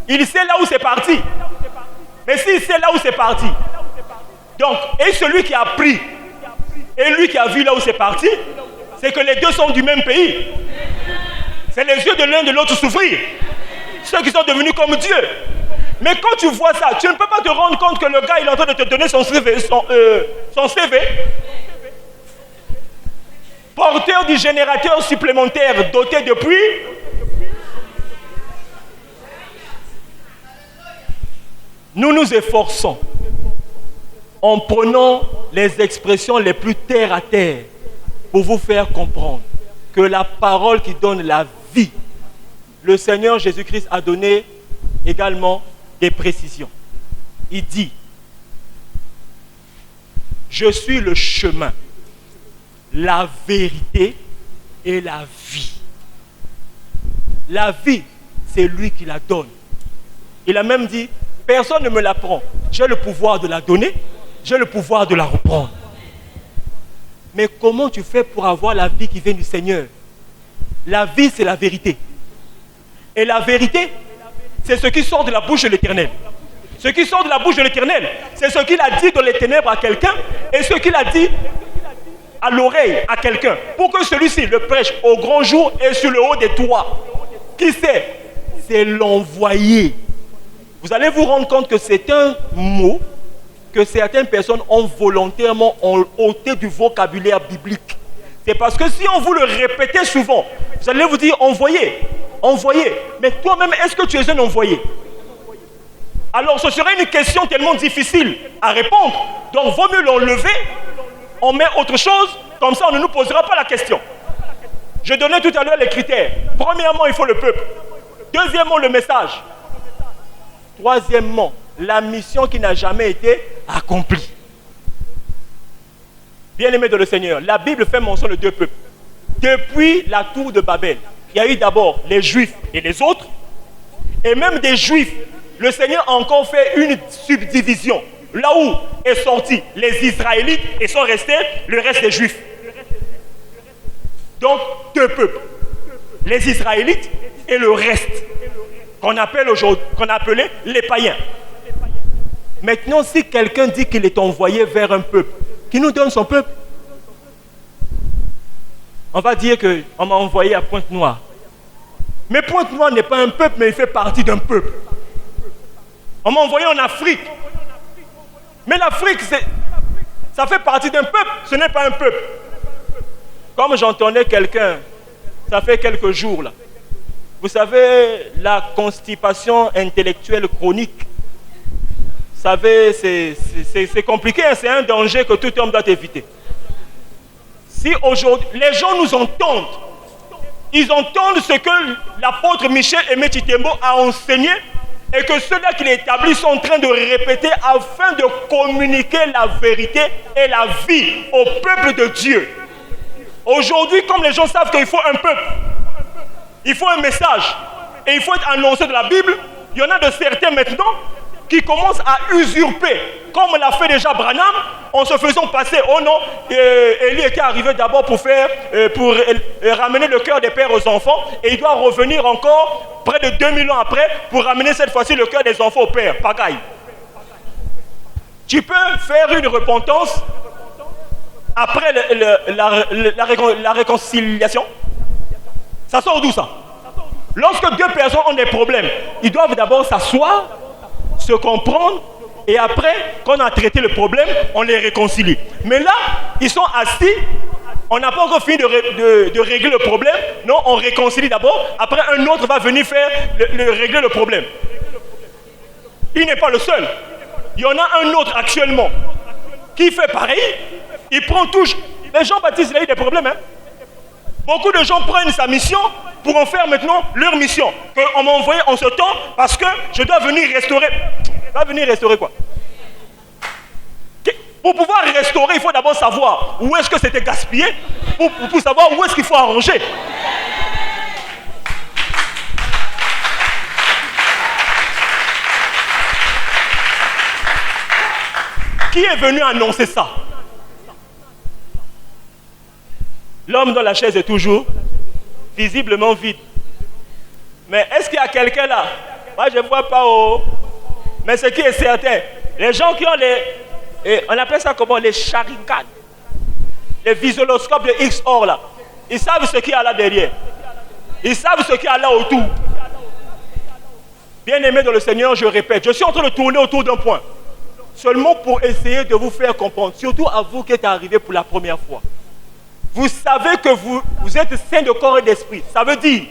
Il sait là où c'est parti. Mais s'il sait là où c'est parti, donc, et celui qui a pris, et lui qui a vu là où c'est parti, c'est que les deux sont du même pays. C'est les yeux de l'un de l'autre s'ouvrir. Ceux qui sont devenus comme Dieu. Mais quand tu vois ça, tu ne peux pas te rendre compte que le gars il est en train de te donner son CV, son CV. Porteur du générateur supplémentaire doté depuis. Nous nous efforçons en prenant les expressions les plus terre à terre pour vous faire comprendre que la parole qui donne la vie, le Seigneur Jésus-Christ a donné également des précisions. Il dit, je suis le chemin, la vérité et la vie. La vie, c'est lui qui la donne. Il a même dit, Personne ne me la prend. J'ai le pouvoir de la donner, j'ai le pouvoir de la reprendre. Mais comment tu fais pour avoir la vie qui vient du Seigneur? La vie, c'est la vérité. Et la vérité, c'est ce qui sort de la bouche de l'Éternel. Ce qui sort de la bouche de l'Éternel, c'est ce qu'il a dit dans les ténèbres à quelqu'un et ce qu'il a dit à l'oreille à quelqu'un. Pour que celui-ci le prêche au grand jour et sur le haut des toits. Qui c'est? C'est l'envoyé. Vous allez vous rendre compte que c'est un mot que certaines personnes ont volontairement ôté du vocabulaire biblique. C'est parce que si on vous le répétait souvent, vous allez vous dire envoyé, envoyé. Mais toi-même, est-ce que tu es un envoyé? Alors ce serait une question tellement difficile à répondre. Donc vaut mieux l'enlever, on met autre chose, comme ça on ne nous posera pas la question. Je donnais tout à l'heure les critères. Premièrement, il faut le peuple. Deuxièmement, le message. Troisièmement, la mission qui n'a jamais été accomplie. Bien-aimés de le Seigneur, la Bible fait mention de deux peuples. Depuis la tour de Babel, il y a eu d'abord les Juifs et les autres. Et même des Juifs, le Seigneur a encore fait une subdivision. Là où est sorti les Israélites et sont restés le reste des Juifs. Donc, deux peuples. Les Israélites et le reste. Qu'on appelait les païens. Maintenant, si quelqu'un dit qu'il est envoyé vers un peuple, qui nous donne son peuple? On va dire qu'on m'a envoyé à Pointe-Noire. Mais Pointe-Noire n'est pas un peuple, mais il fait partie d'un peuple. On m'a envoyé en Afrique. Mais l'Afrique, ça fait partie d'un peuple, ce n'est pas un peuple. Comme j'entendais quelqu'un, ça fait quelques jours là. Vous savez, la constipation intellectuelle chronique, vous savez, c'est compliqué, hein? C'est un danger que tout homme doit éviter. Si aujourd'hui, les gens nous entendent, ils entendent ce que l'apôtre Michel Aimé Chitembo a enseigné et que ceux-là qui l'établissent sont en train de répéter afin de communiquer la vérité et la vie au peuple de Dieu. Aujourd'hui, comme les gens savent qu'il faut un peuple, il faut un message et il faut être annoncé de la Bible, il y en a de certains maintenant qui commencent à usurper, comme l'a fait déjà Branham, en se faisant passer. Oh non, Élie était arrivé d'abord pour ramener le cœur des pères aux enfants, et il doit revenir encore près de 2000 ans après pour ramener cette fois-ci le cœur des enfants au père. Pagaille. Tu peux faire une repentance après la réconciliation. Ça sort d'où ça? Lorsque deux personnes ont des problèmes, ils doivent d'abord s'asseoir, se comprendre, et après, quand on a traité le problème, on les réconcilie. Mais là, ils sont assis, on n'a pas encore fini de régler le problème. Non, on réconcilie d'abord, après un autre va venir faire régler le problème. Il n'est pas le seul. Il y en a un autre actuellement qui fait pareil. Il prend toujours. Les Jean-Baptiste, il a eu des problèmes. Hein? Beaucoup de gens prennent sa mission pour en faire maintenant leur mission. Qu'on m'a envoyé en ce temps parce que je dois venir restaurer. Pas venir restaurer quoi? Pour pouvoir restaurer, il faut d'abord savoir où est-ce que c'était gaspillé pour savoir où est-ce qu'il faut arranger. Qui est venu annoncer ça? L'homme dans la chaise est toujours visiblement vide. Mais est-ce qu'il y a quelqu'un là? Moi je ne vois pas. Mais ce qui est certain, les gens qui ont on appelle ça comment? Les charicades, les visualoscopes de XOR là, ils savent ce qu'il y a là derrière. Ils savent ce qu'il y a là autour. Bien-aimés dans le Seigneur, je répète, je suis en train de tourner autour d'un point. Seulement pour essayer de vous faire comprendre, surtout à vous qui êtes arrivés pour la première fois. Vous savez que vous êtes saints de corps et d'esprit. Ça veut dire,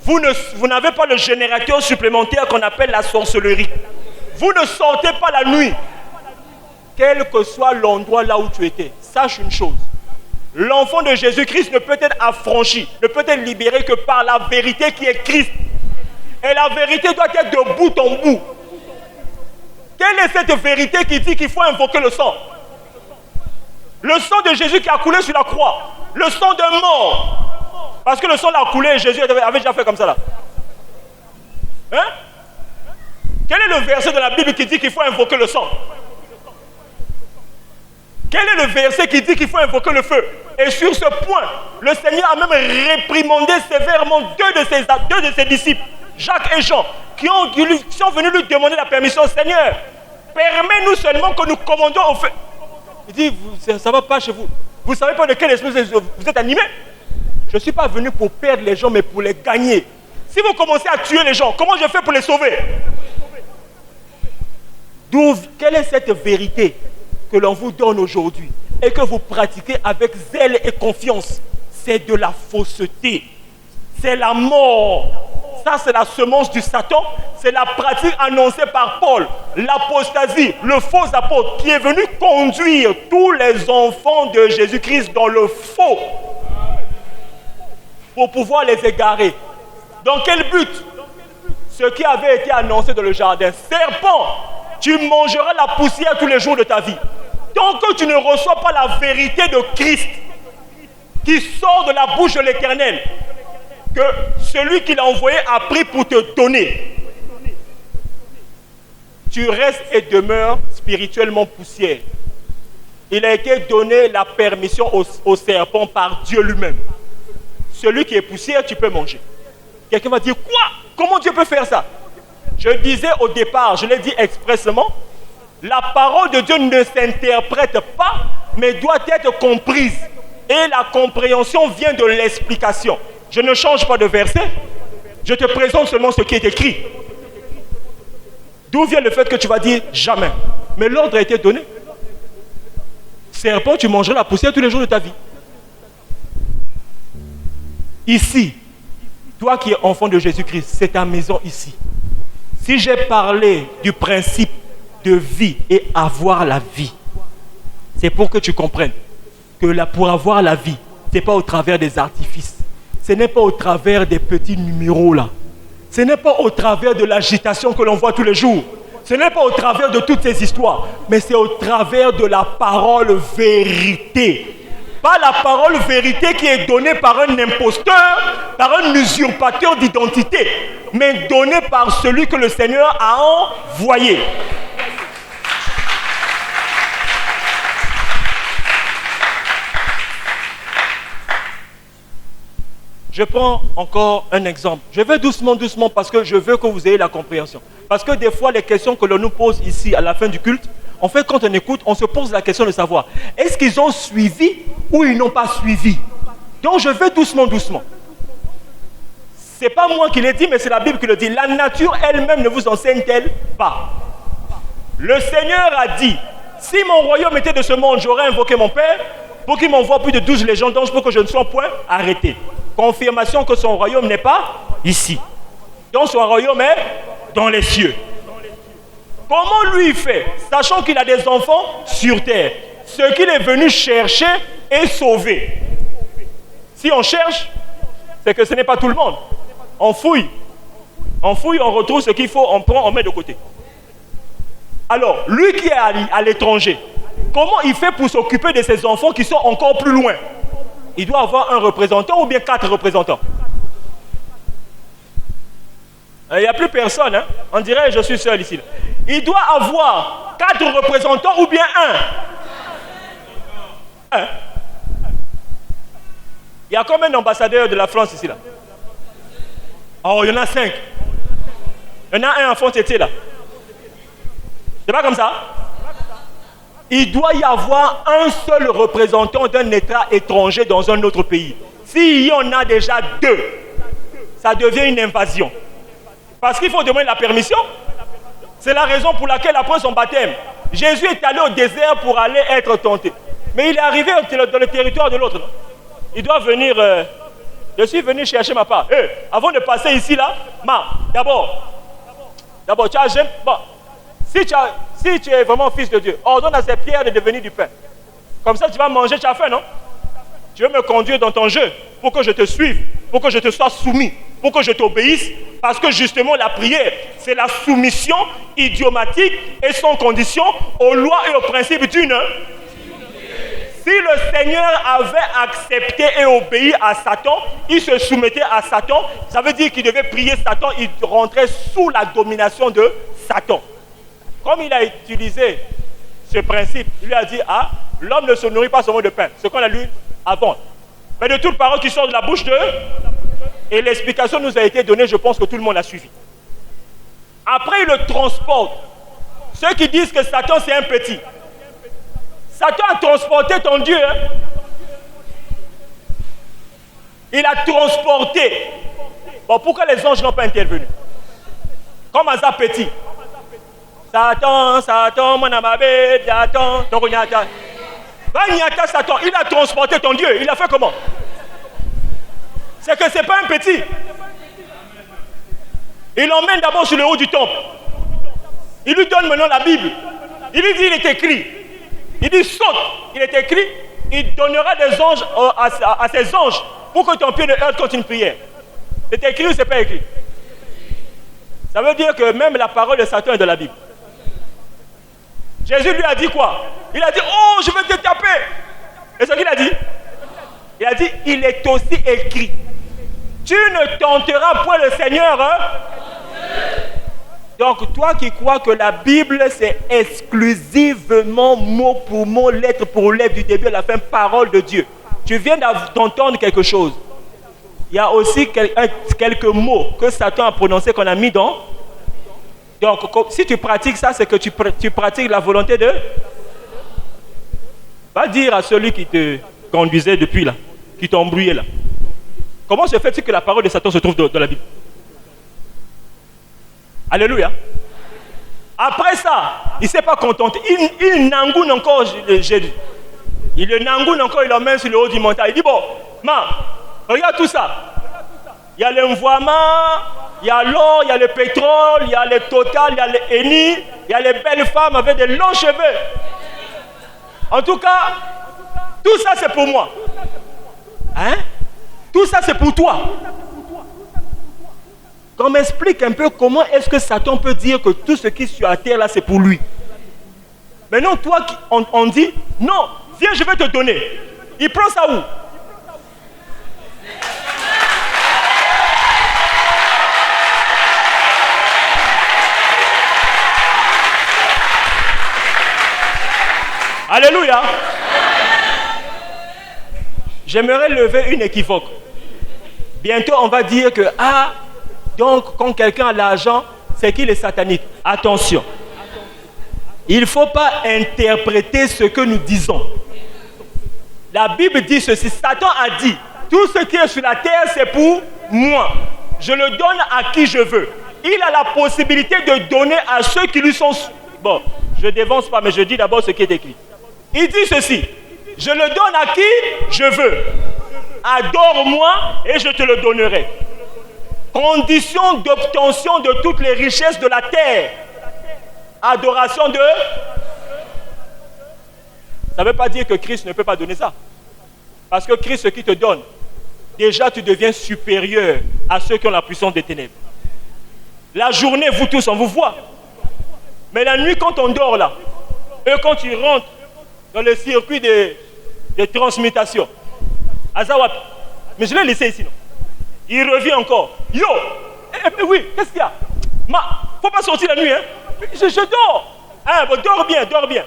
vous n'avez pas le générateur supplémentaire qu'on appelle la sorcellerie. Vous ne sortez pas la nuit. Quel que soit l'endroit là où tu étais, sache une chose. L'enfant de Jésus-Christ ne peut être affranchi, ne peut être libéré que par la vérité qui est Christ. Et la vérité doit être de bout en bout. Quelle est cette vérité qui dit qu'il faut invoquer le sang? Le sang de Jésus qui a coulé sur la croix. Le sang d'un mort. Parce que le sang l'a coulé et Jésus avait déjà fait comme ça là. Hein? Quel est le verset de la Bible qui dit qu'il faut invoquer le sang? Quel est le verset qui dit qu'il faut invoquer le feu? Et sur ce point, le Seigneur a même réprimandé sévèrement deux de ses disciples, Jacques et Jean, qui sont venus lui demander la permission. Seigneur, permets-nous seulement que nous commandons au feu. Il dit, ça ne va pas chez vous. Vous ne savez pas de quel esprit vous êtes animé? Je ne suis pas venu pour perdre les gens, mais pour les gagner. Si vous commencez à tuer les gens, comment je fais pour les sauver? Quelle est cette vérité que l'on vous donne aujourd'hui et que vous pratiquez avec zèle et confiance? C'est de la fausseté. C'est la mort. Ça, c'est la semence du Satan. C'est la pratique annoncée par Paul, l'apostasie, le faux apôtre qui est venu conduire tous les enfants de Jésus-Christ dans le faux pour pouvoir les égarer. Dans quel but? Ce qui avait été annoncé dans le jardin. Serpent, tu mangeras la poussière tous les jours de ta vie. Tant que tu ne reçois pas la vérité de Christ qui sort de la bouche de l'Éternel, que celui qui l'a envoyé a pris pour te donner, tu restes et demeures spirituellement poussière. Il a été donné la permission au serpent par Dieu lui-même. Celui qui est poussière, tu peux manger. Quelqu'un va dire, quoi? Comment Dieu peut faire ça? Je disais au départ, je l'ai dit expressément, la parole de Dieu ne s'interprète pas, mais doit être comprise. Et la compréhension vient de l'explication. Je ne change pas de verset, je te présente seulement ce qui est écrit. D'où vient le fait que tu vas dire jamais? Mais l'ordre a été donné. Serpent, tu mangeras la poussière tous les jours de ta vie. Ici, toi qui es enfant de Jésus-Christ, c'est ta maison ici. Si j'ai parlé du principe de vie et avoir la vie, c'est pour que tu comprennes que pour avoir la vie, ce n'est pas au travers des artifices. Ce n'est pas au travers des petits numéros là. Ce n'est pas au travers de l'agitation que l'on voit tous les jours. Ce n'est pas au travers de toutes ces histoires, mais c'est au travers de la parole vérité. Pas la parole vérité qui est donnée par un imposteur, par un usurpateur d'identité, mais donnée par celui que le Seigneur a envoyé. Je prends encore un exemple. Je vais doucement parce que je veux que vous ayez la compréhension. Parce que des fois, les questions que l'on nous pose ici à la fin du culte, en fait, quand on écoute, on se pose la question de savoir, est-ce qu'ils ont suivi ou ils n'ont pas suivi? Donc, je vais doucement. Ce n'est pas moi qui l'ai dit, mais c'est la Bible qui le dit. La nature elle-même ne vous enseigne-t-elle pas? Le Seigneur a dit, si mon royaume était de ce monde, j'aurais invoqué mon Père pour qu'il m'envoie plus de 12 légions d'anges pour que je ne sois point arrêté. Confirmation que son royaume n'est pas ici. Donc son royaume est dans les cieux. Comment lui fait, sachant qu'il a des enfants sur terre, ce qu'il est venu chercher et sauver? Si on cherche, c'est que ce n'est pas tout le monde. On fouille, on retrouve ce qu'il faut, on prend, on met de côté. Alors, lui qui est à l'étranger, comment il fait pour s'occuper de ses enfants qui sont encore plus loin? Il doit avoir un représentant ou bien 4 représentants. Il n'y a plus personne, hein? On dirait je suis seul ici. Il doit avoir 4 représentants ou bien un. Il y a combien d'ambassadeurs de la France ici là? Oh, il y en a 5. Il y en a un en fond, c'était là. C'est pas comme ça? Il doit y avoir un seul représentant d'un État étranger dans un autre pays. S'il y en a déjà 2, ça devient une invasion. Parce qu'il faut demander la permission. C'est la raison pour laquelle après son baptême, Jésus est allé au désert pour aller être tenté. Mais il est arrivé dans le territoire de l'autre. Il doit venir... je suis venu chercher ma part. Avant de passer ici, là, d'abord, tu as... Bon, si tu es vraiment fils de Dieu, ordonne à ces pierres de devenir du pain. Comme ça, tu vas manger, tu as faim, non? Tu veux me conduire dans ton jeu pour que je te suive, pour que je te sois soumis, pour que je t'obéisse. Parce que justement, la prière, c'est la soumission idiomatique et sans condition aux lois et aux principes d'une. Si le Seigneur avait accepté et obéi à Satan, il se soumettait à Satan, ça veut dire qu'il devait prier Satan, il rentrait sous la domination de Satan. Comme il a utilisé ce principe, il lui a dit, ah, l'homme ne se nourrit pas seulement de pain, ce qu'on a lu avant, mais de toute parole qui sort de la bouche de... Et l'explication nous a été donnée, je pense que tout le monde l'a suivi. Après, il le transporte. Ceux qui disent que Satan, c'est un petit. Satan a transporté ton Dieu. Hein? Il a transporté. Bon, pourquoi les anges n'ont pas intervenu? Comme Asa petit. Satan, Satan, mon amabé, Satan, ton nyata. Satan, il a transporté ton Dieu. Il a fait comment? C'est que ce n'est pas un petit. Il l'emmène d'abord sur le haut du temple. Il lui donne maintenant la Bible. Il lui dit, il est écrit. Il dit, saute. Il est écrit, il donnera des anges à ses anges pour que ton pied ne heurte contre une prière. C'est écrit ou c'est pas écrit? Ça veut dire que même la parole de Satan est de la Bible. Jésus lui a dit quoi? Il a dit, oh, je vais te taper. Et ce qu'il a dit? Il a dit, il est aussi écrit. Tu ne tenteras point le Seigneur. Hein? Donc, toi qui crois que la Bible, c'est exclusivement mot pour mot, lettre pour lettre, du début à la fin, parole de Dieu. Tu viens d'entendre quelque chose. Il y a aussi quelques mots que Satan a prononcés qu'on a mis dans. Donc, si tu pratiques ça, c'est que tu pratiques la volonté de... Va dire à celui qui te conduisait depuis là, qui t'a embrouillé là. Comment se fait-il que la parole de Satan se trouve dans la Bible? Alléluia. Après ça, il ne s'est pas contenté. Il nangoune encore Jésus. Il le nangoune encore, il l'emmène sur le haut du montagne. Il dit, bon, regarde tout ça. Il y a l'envoiement, il y a l'or, il y a le pétrole, il y a le total, il y a les Eni, il y a les belles femmes avec des longs cheveux. En tout cas, tout ça c'est pour moi. Hein? Tout ça c'est pour toi. Qu'on m'explique un peu comment est-ce que Satan peut dire que tout ce qui est sur la terre là c'est pour lui. Maintenant toi, on dit, non, viens je vais te donner. Il prend ça où? Alléluia. J'aimerais lever une équivoque. Bientôt on va dire que, donc quand quelqu'un a l'argent, c'est qu'il est satanique. Attention. Il ne faut pas interpréter ce que nous disons. La Bible dit ceci, Satan a dit, tout ce qui est sur la terre c'est pour moi. Je le donne à qui je veux. Il a la possibilité de donner à ceux qui lui sont... Bon, je ne dévance pas, mais je dis d'abord ce qui est écrit. Il dit ceci, je le donne à qui je veux. Adore-moi et je te le donnerai. Condition d'obtention de toutes les richesses de la terre. Adoration de... Ça ne veut pas dire que Christ ne peut pas donner ça. Parce que Christ, ce qui te donne, déjà tu deviens supérieur à ceux qui ont la puissance des ténèbres. La journée, vous tous, on vous voit. Mais la nuit, quand on dort là, et quand tu rentres dans le circuit de transmutation, Azawap, mais je l'ai laissé ici, non? Il revient encore. Yo, oui, qu'est-ce qu'il y a? Faut pas sortir la nuit, hein? Je dors. Bon, dors bien, dors bien.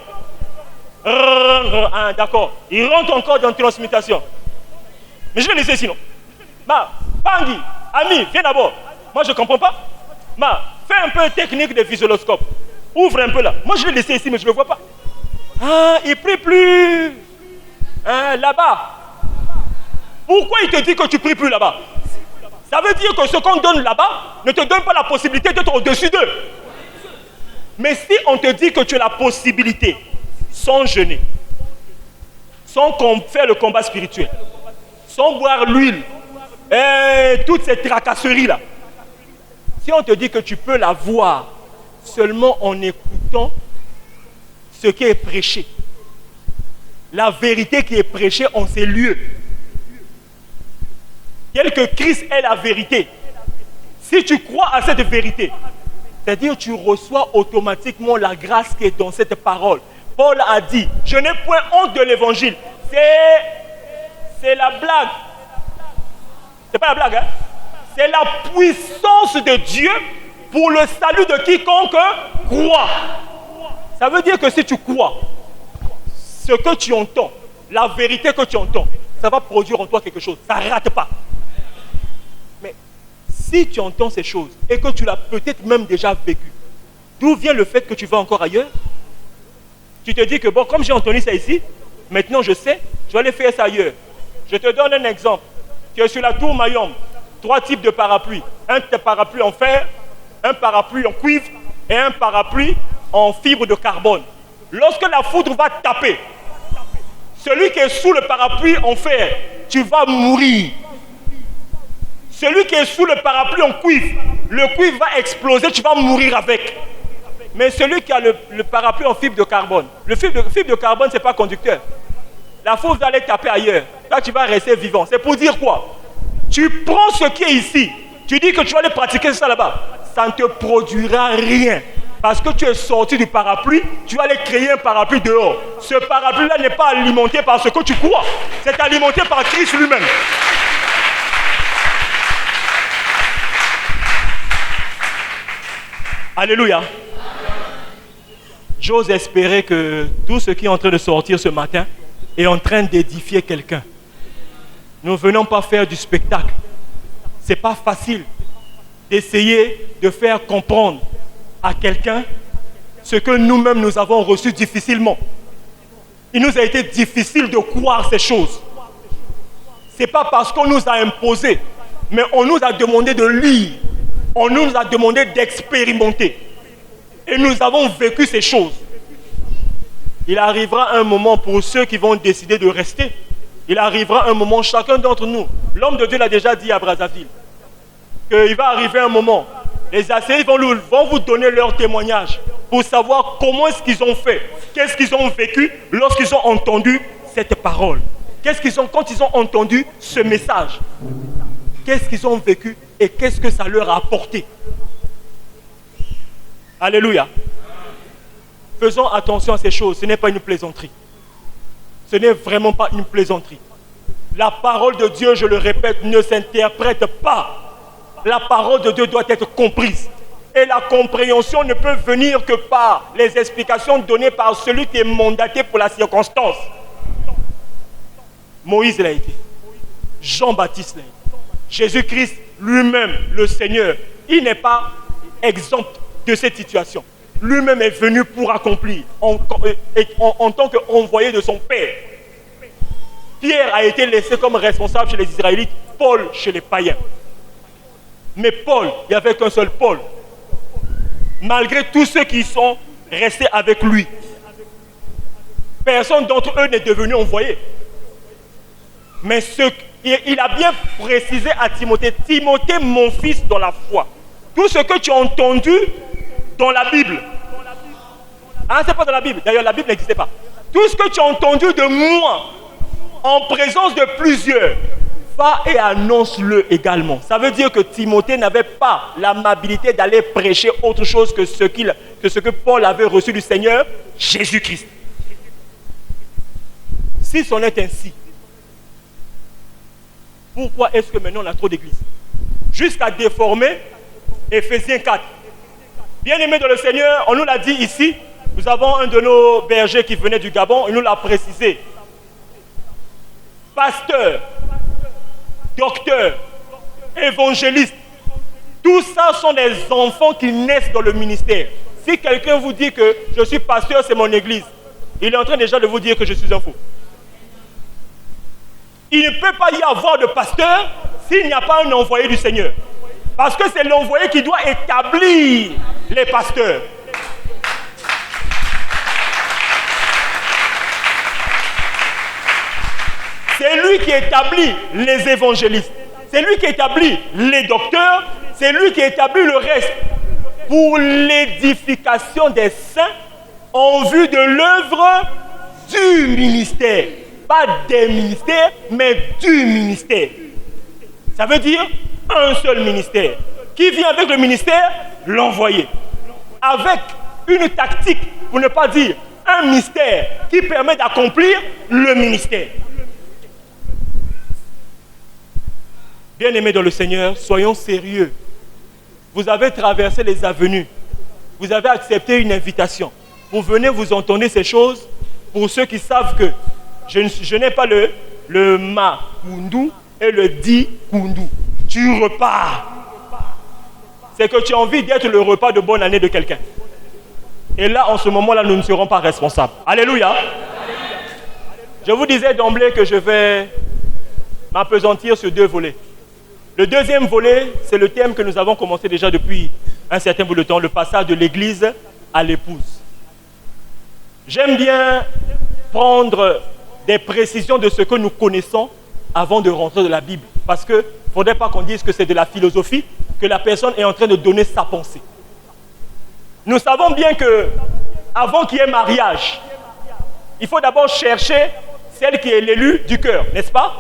D'accord. Il rentre encore dans la transmutation. Mais je l'ai laissé ici, non? Pangui, ami, viens d'abord. Moi, je ne comprends pas. Fais un peu de technique de visualoscope. Ouvre un peu là. Moi, je l'ai laissé ici, mais je ne le vois pas. Il ne prie plus. Là-bas. Pourquoi il te dit que tu ne pries plus là-bas? Ça veut dire que ce qu'on donne là-bas ne te donne pas la possibilité d'être au-dessus d'eux. Mais si on te dit que tu as la possibilité, sans jeûner, sans faire le combat spirituel, sans boire l'huile, et toutes ces tracasseries-là, si on te dit que tu peux la voir seulement en écoutant ce qui est prêché, la vérité qui est prêchée en ces lieux, tel que Christ est la vérité, si tu crois à cette vérité, c'est-à-dire que tu reçois automatiquement la grâce qui est dans cette parole. Paul a dit, je n'ai point honte de l'évangile. C'est la blague. C'est pas la blague, hein? C'est la puissance de Dieu pour le salut de quiconque croit. Ça veut dire que si tu crois, ce que tu entends, la vérité que tu entends, ça va produire en toi quelque chose. Ça ne rate pas. Mais si tu entends ces choses et que tu l'as peut-être même déjà vécu, d'où vient le fait que tu vas encore ailleurs? Tu te dis que bon, comme j'ai entendu ça ici, maintenant je sais, je vais aller faire ça ailleurs. Je te donne un exemple. Tu es sur la tour Mayom, 3 types de parapluies. Un parapluie en fer, un parapluie en cuivre et un parapluie en fibre de carbone. Lorsque la foudre va taper, celui qui est sous le parapluie en fer, tu vas mourir. Celui qui est sous le parapluie en cuivre, le cuivre va exploser, tu vas mourir avec. Mais celui qui a le parapluie en fibre de carbone, le fibre de carbone, ce n'est pas conducteur. La foudre va aller taper ailleurs. Là, tu vas rester vivant. C'est pour dire quoi? Tu prends ce qui est ici, tu dis que tu vas aller pratiquer ça là-bas. Ça ne te produira rien. Parce que tu es sorti du parapluie, tu vas aller créer un parapluie dehors. Ce parapluie-là n'est pas alimenté par ce que tu crois. C'est alimenté par Christ lui-même. Alléluia. J'ose espérer que tout ce qui est en train de sortir ce matin est en train d'édifier quelqu'un. Nous ne venons pas faire du spectacle. Ce n'est pas facile d'essayer de faire comprendre à quelqu'un ce que nous-mêmes nous avons reçu difficilement. Il nous a été difficile de croire ces choses. Ce n'est pas parce qu'on nous a imposé, mais on nous a demandé de lire. On nous a demandé d'expérimenter. Et nous avons vécu ces choses. Il arrivera un moment pour ceux qui vont décider de rester. Il arrivera un moment, chacun d'entre nous. L'homme de Dieu l'a déjà dit à Brazzaville. Qu'il va arriver un moment. Les asséis vont vous donner leur témoignage. Pour savoir comment est-ce qu'ils ont fait. Qu'est-ce qu'ils ont vécu lorsqu'ils ont entendu cette parole. Qu'est-ce qu'ils ont, quand ils ont entendu ce message. Qu'est-ce qu'ils ont vécu et qu'est-ce que ça leur a apporté. Alléluia. Faisons attention à ces choses. Ce n'est pas une plaisanterie. Ce n'est vraiment pas une plaisanterie. La parole de Dieu, je le répète, ne s'interprète pas. La parole de Dieu doit être comprise. Et la compréhension ne peut venir que par les explications données par celui qui est mandaté pour la circonstance. Moïse l'a été. Jean-Baptiste l'a été. Jésus-Christ lui-même, le Seigneur, il n'est pas exempt de cette situation. Lui-même est venu pour accomplir en tant qu'envoyé de son Père. Pierre a été laissé comme responsable chez les Israélites, Paul chez les païens. Mais Paul, il n'y avait qu'un seul Paul. Malgré tous ceux qui sont restés avec lui, personne d'entre eux n'est devenu envoyé. Mais il a bien précisé à Timothée, Timothée, mon fils dans la foi. Tout ce que tu as entendu dans la Bible. Hein, c'est pas dans la Bible. D'ailleurs, la Bible n'existait pas. Tout ce que tu as entendu de moi, en présence de plusieurs, va et annonce-le également. Ça veut dire que Timothée n'avait pas l'amabilité d'aller prêcher autre chose que ce que Paul avait reçu du Seigneur, Jésus-Christ. Si c'en est ainsi, pourquoi est-ce que maintenant on a trop d'églises? Jusqu'à déformer Éphésiens 4. Bien-aimés dans le Seigneur, on nous l'a dit ici, nous avons un de nos bergers qui venait du Gabon, il nous l'a précisé. Pasteur, docteur, évangéliste, tout ça sont des enfants qui naissent dans le ministère. Si quelqu'un vous dit que je suis pasteur, c'est mon église, il est en train déjà de vous dire que je suis un fou. Il ne peut pas y avoir de pasteur s'il n'y a pas un envoyé du Seigneur. Parce que c'est l'envoyé qui doit établir les pasteurs. C'est lui qui établit les évangélistes. C'est lui qui établit les docteurs. C'est lui qui établit le reste. Pour l'édification des saints en vue de l'œuvre du ministère. Pas des ministères, mais du ministère. Ça veut dire un seul ministère. Qui vient avec le ministère? L'envoyé. Avec une tactique, pour ne pas dire un mystère, qui permet d'accomplir le ministère. Bien-aimés dans le Seigneur, soyons sérieux. Vous avez traversé les avenues. Vous avez accepté une invitation. Vous venez, vous entendez ces choses. Pour ceux qui savent que je n'ai pas le ma kundu et le di kundu. Tu repars. C'est que tu as envie d'être le repas de bonne année de quelqu'un. Et là, en ce moment-là, nous ne serons pas responsables. Alléluia. Je vous disais d'emblée que je vais m'appesantir sur 2 volets. Le deuxième volet, c'est le thème que nous avons commencé déjà depuis un certain bout de temps, le passage de l'église à l'épouse. J'aime bien prendre des précisions de ce que nous connaissons avant de rentrer dans la Bible. Parce qu'il ne faudrait pas qu'on dise que c'est de la philosophie, que la personne est en train de donner sa pensée. Nous savons bien que avant qu'il y ait mariage, il faut d'abord chercher celle qui est l'élu du cœur, n'est-ce pas?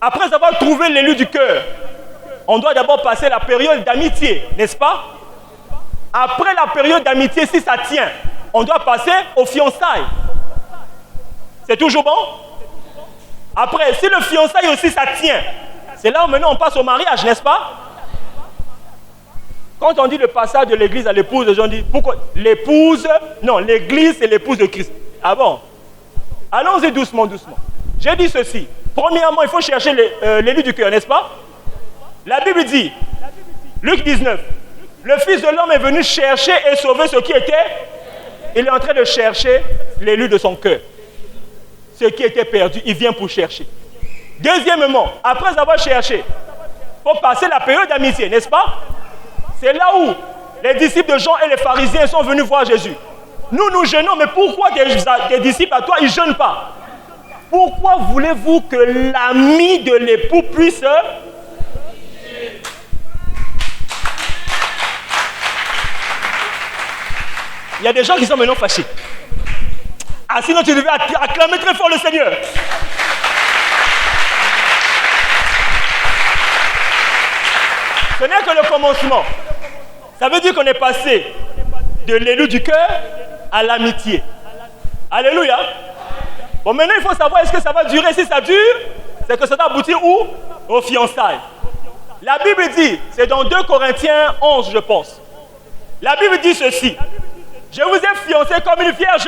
Après avoir trouvé l'élu du cœur, on doit d'abord passer la période d'amitié, n'est-ce pas? Après la période d'amitié, si ça tient, on doit passer aux fiançailles. C'est toujours bon? Après, si le fiançailles aussi ça tient, c'est là où maintenant on passe au mariage, n'est-ce pas? Quand on dit le passage de l'église à l'épouse, les gens disent pourquoi l'épouse? Non, l'église c'est l'épouse de Christ. Ah bon? Allons-y doucement, doucement. J'ai dit ceci. Premièrement, il faut chercher l'élu du cœur, n'est-ce pas? La Bible dit, Luc 19, le Fils de l'homme est venu chercher et sauver ce qui était. Il est en train de chercher l'élu de son cœur. Ce qui était perdu, il vient pour chercher. Deuxièmement, après avoir cherché, il faut passer la période d'amitié, n'est-ce pas? C'est là où les disciples de Jean et les pharisiens sont venus voir Jésus. Nous, nous jeûnons, mais pourquoi tes disciples à toi, ils ne jeûnent pas? Pourquoi voulez-vous que l'ami de l'époux puisse... Il y a des gens qui sont maintenant fâchés. Ah, sinon tu devais acclamer très fort le Seigneur. Ce n'est que le commencement. Ça veut dire qu'on est passé de l'élu du cœur à l'amitié. Alléluia. Bon, maintenant il faut savoir est-ce que ça va durer. Si ça dure, c'est que ça doit aboutir où? Aux fiançailles. La Bible dit, c'est dans 2 Corinthiens 11 je pense. La Bible dit ceci. Je vous ai fiancé comme une vierge.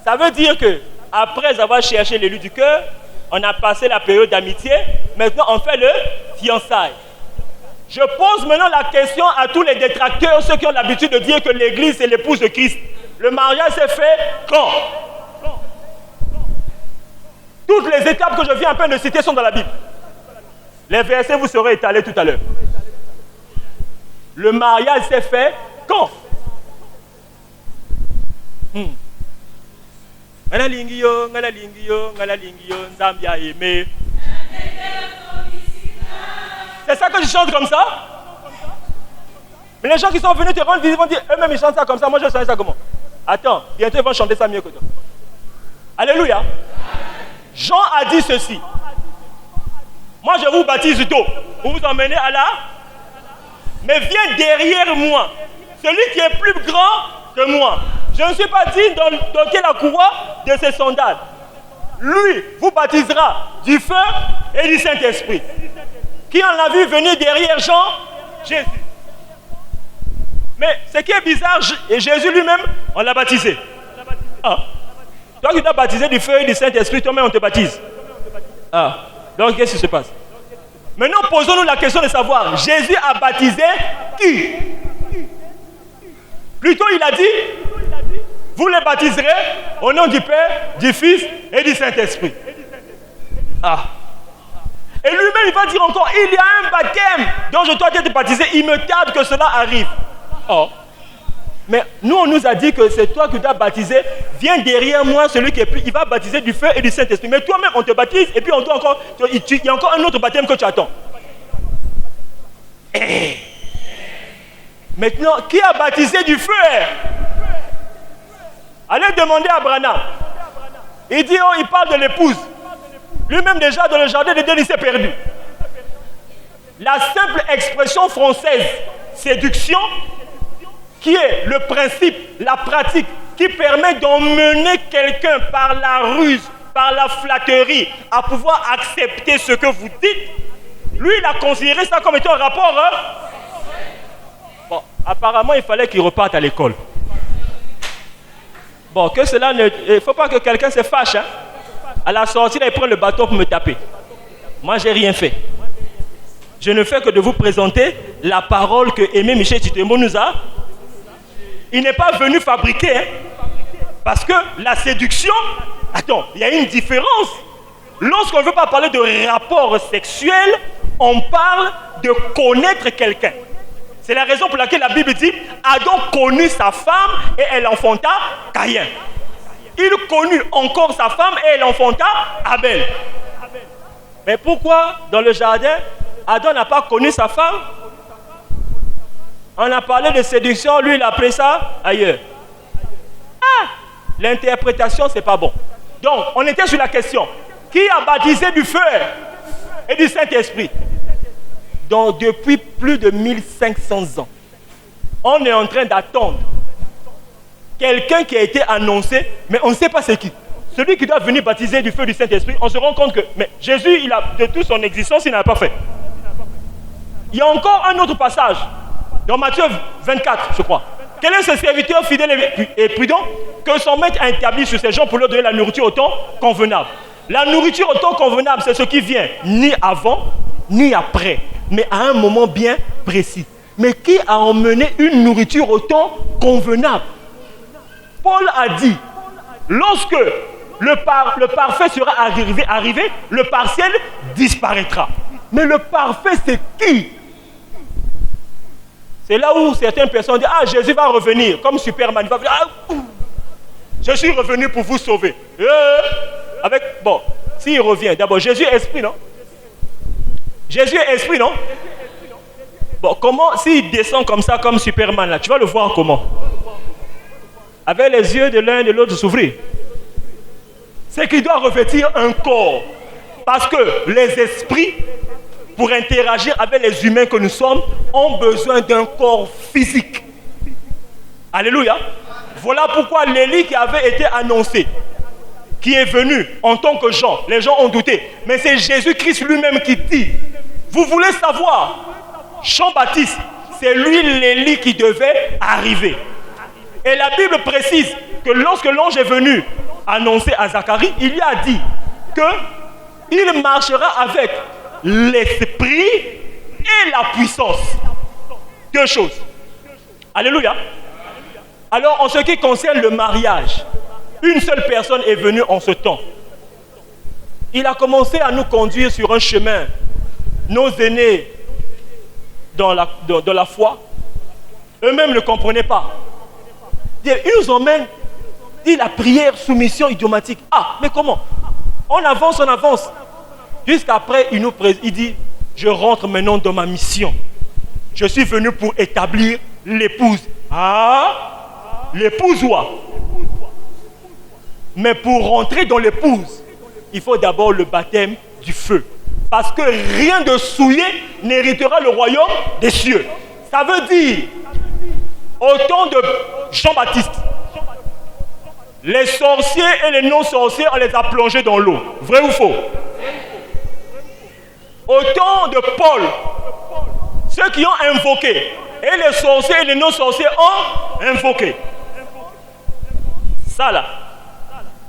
Ça veut dire que après avoir cherché l'élu du cœur, on a passé la période d'amitié. Maintenant on fait le fiançailles. Je pose maintenant la question à tous les détracteurs, ceux qui ont l'habitude de dire que l'église est l'épouse de Christ. Le mariage s'est fait quand? Toutes les étapes que je viens à peine de citer sont dans la Bible. Les versets vous serez étalés tout à l'heure. Le mariage s'est fait quand? C'est ça que je chante comme ça? Mais les gens qui sont venus te rendre visite vont dire eux-mêmes ils chantent ça comme ça, moi je chante ça comment? Attends, bientôt ils vont chanter ça mieux que toi. Alléluia. Jean a dit ceci. Moi je vous baptise d'eau. Vous vous emmenez à la... Mais viens derrière moi. Celui qui est plus grand que moi. Je ne suis pas digne d'ôter la courroie de ses sandales. Lui vous baptisera du feu et du Saint-Esprit. Qui en a vu venir derrière Jean? Jésus. Mais ce qui est bizarre, Jésus lui-même, on l'a baptisé. Ah. Toi qui t'as baptisé du feu et du Saint-Esprit, toi-même on te baptise. Ah. Donc qu'est-ce qui se passe? Maintenant posons-nous la question de savoir, Jésus a baptisé qui? Plutôt il a dit, vous les baptiserez au nom du Père, du Fils et du Saint-Esprit. Ah. Et lui-même il va dire encore, il y a un baptême dont je dois être baptisé, il me tarde que cela arrive. Oh. Mais nous on nous a dit que c'est toi qui dois baptiser, viens derrière moi celui qui est plus, il va baptiser du feu et du Saint-Esprit. Mais toi-même on te baptise et puis on doit encore, il y a encore un autre baptême que tu attends. Maintenant, qui a baptisé du feu? Allez demander à Branham. Il dit, oh, il parle de l'épouse. Lui-même déjà dans le jardin d'Éden, il s'est perdu. La simple expression française, séduction, qui est le principe, la pratique, qui permet d'emmener quelqu'un par la ruse, par la flatterie, à pouvoir accepter ce que vous dites, lui, il a considéré ça comme étant un rapport. Bon, apparemment, il fallait qu'il reparte à l'école. Bon, que cela ne... Il ne faut pas que quelqu'un se fâche. Hein. À la sortie, là, il prend le bâton pour me taper. Moi, je n'ai rien fait. Je ne fais que de vous présenter la parole que Aimé Michel Tshitembou nous a. Il n'est pas venu fabriquer. Hein, parce que la séduction... Attends, il y a une différence. Lorsqu'on ne veut pas parler de rapport sexuel, on parle de connaître quelqu'un. C'est la raison pour laquelle la Bible dit Adam connut sa femme et elle enfanta Caïn. Il connut encore sa femme et elle enfanta Abel. Mais pourquoi dans le jardin, Adam n'a pas connu sa femme? On a parlé de séduction, lui il a appelé ça ailleurs. Ah, l'interprétation c'est pas bon. Donc on était sur la question. Qui a baptisé du feu et du Saint-Esprit? Donc depuis plus de 1500 ans, on est en train d'attendre quelqu'un qui a été annoncé, mais on ne sait pas c'est qui. Celui qui doit venir baptiser du feu du Saint-Esprit, on se rend compte que mais Jésus, il a, de toute son existence, il n'a pas fait. Il y a encore un autre passage, dans Matthieu 24, je crois. Quel est ce serviteur fidèle et prudent que son maître a établi sur ces gens pour leur donner la nourriture au temps convenable? La nourriture au temps convenable, c'est ce qui vient ni avant, ni après, mais à un moment bien précis. Mais qui a emmené une nourriture au temps convenable? Paul a dit, lorsque le parfait sera arrivé, le partiel disparaîtra. Mais le parfait, c'est qui? C'est là où certaines personnes disent, ah, Jésus va revenir, comme Superman. Il va dire, ah, je suis revenu pour vous sauver. Bon, s'il revient, d'abord, Jésus est esprit, non? Jésus est esprit, non? Bon, comment, s'il descend comme ça, comme Superman, là, tu vas le voir comment? Avec les yeux de l'un et de l'autre s'ouvrir. C'est qu'il doit revêtir un corps. Parce que les esprits, pour interagir avec les humains que nous sommes, ont besoin d'un corps physique. Alléluia. Voilà pourquoi l'Élie qui avait été annoncé, qui est venu en tant que Jean, les gens ont douté. Mais c'est Jésus-Christ lui-même qui dit, vous voulez savoir, Jean-Baptiste, c'est lui l'Élie qui devait arriver. Et la Bible précise que lorsque l'ange est venu annoncer à Zacharie, il lui a dit qu'il marchera avec l'esprit et la puissance. Deux choses. Alléluia. Alors en ce qui concerne le mariage, une seule personne est venue en ce temps. Il a commencé à nous conduire sur un chemin. Nos aînés dans la foi, eux-mêmes ne comprenaient pas. Ils nous emmènent, dit la prière, soumission idiomatique. Ah, mais comment? On avance. Jusqu'après, il dit, je rentre maintenant dans ma mission. Je suis venu pour établir l'épouse. Ah, l'épouse quoi? Mais pour rentrer dans l'épouse, il faut d'abord le baptême du feu. Parce que rien de souillé n'héritera le royaume des cieux. Ça veut dire, au temps de Jean-Baptiste, les sorciers et les non-sorciers, on les a plongés dans l'eau. Vrai ou faux? Au temps de Paul, ceux qui ont invoqué, et les sorciers et les non-sorciers ont invoqué. Ça là,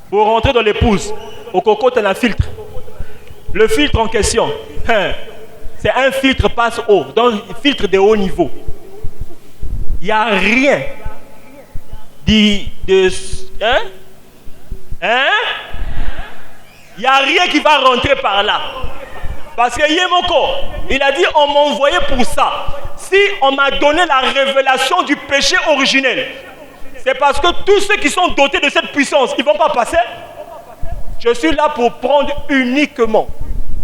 pour rentrer dans l'épouse, au coco, tu as un filtre. Le filtre en question, c'est un filtre passe-haut, donc un filtre de haut niveau. Il n'y a rien il n'y a rien qui va rentrer par là. Parce que Yemoko, il a dit, on m'a envoyé pour ça. Si on m'a donné la révélation du péché originel, c'est parce que tous ceux qui sont dotés de cette puissance, ils ne vont pas passer. Je suis là pour prendre uniquement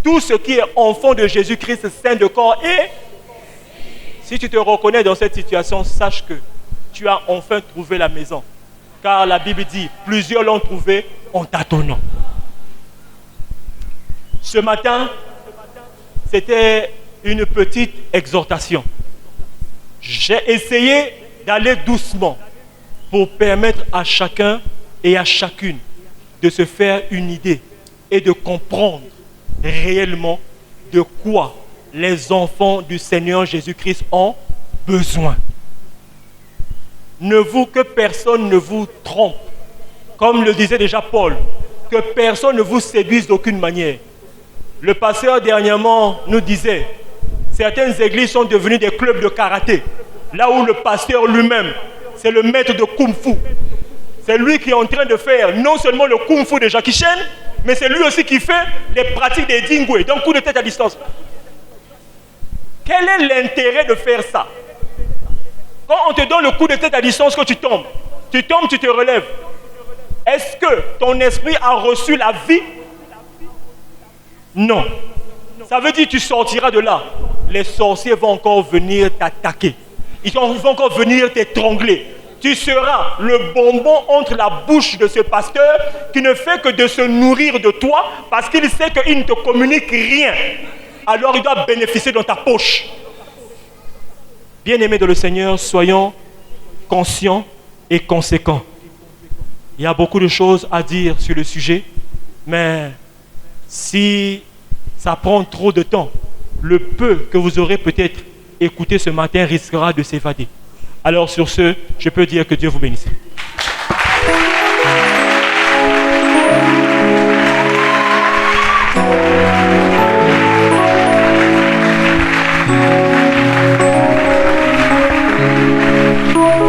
tout ce qui est enfant de Jésus-Christ, saint de corps. Et si tu te reconnais dans cette situation, sache que tu as enfin trouvé la maison. Car la Bible dit, plusieurs l'ont trouvé en tâtonnant. Ce matin, c'était une petite exhortation. J'ai essayé d'aller doucement pour permettre à chacun et à chacune de se faire une idée et de comprendre réellement de quoi les enfants du Seigneur Jésus-Christ ont besoin. que personne ne vous trompe. Comme le disait déjà Paul, que personne ne vous séduise d'aucune manière. Le pasteur dernièrement nous disait, certaines églises sont devenues des clubs de karaté, là où le pasteur lui-même, c'est le maître de kung-fu. C'est lui qui est en train de faire non seulement le kung-fu de Jackie Chan, mais c'est lui aussi qui fait les pratiques des Dingwe, donc coup de tête à distance. Quel est l'intérêt de faire ça? Quand on te donne le coup de tête à distance, que tu tombes, tu te relèves. Est-ce que ton esprit a reçu la vie? Non. Ça veut dire que tu sortiras de là. Les sorciers vont encore venir t'attaquer. Ils vont encore venir t'étrangler. Tu seras le bonbon entre la bouche de ce pasteur qui ne fait que de se nourrir de toi parce qu'il sait qu'il ne te communique rien. Alors il doit bénéficier dans ta poche. Bien-aimés de le Seigneur, soyons conscients et conséquents. Il y a beaucoup de choses à dire sur le sujet, mais si ça prend trop de temps, le peu que vous aurez peut-être écouté ce matin risquera de s'évader. Alors sur ce, je peux dire que Dieu vous bénisse.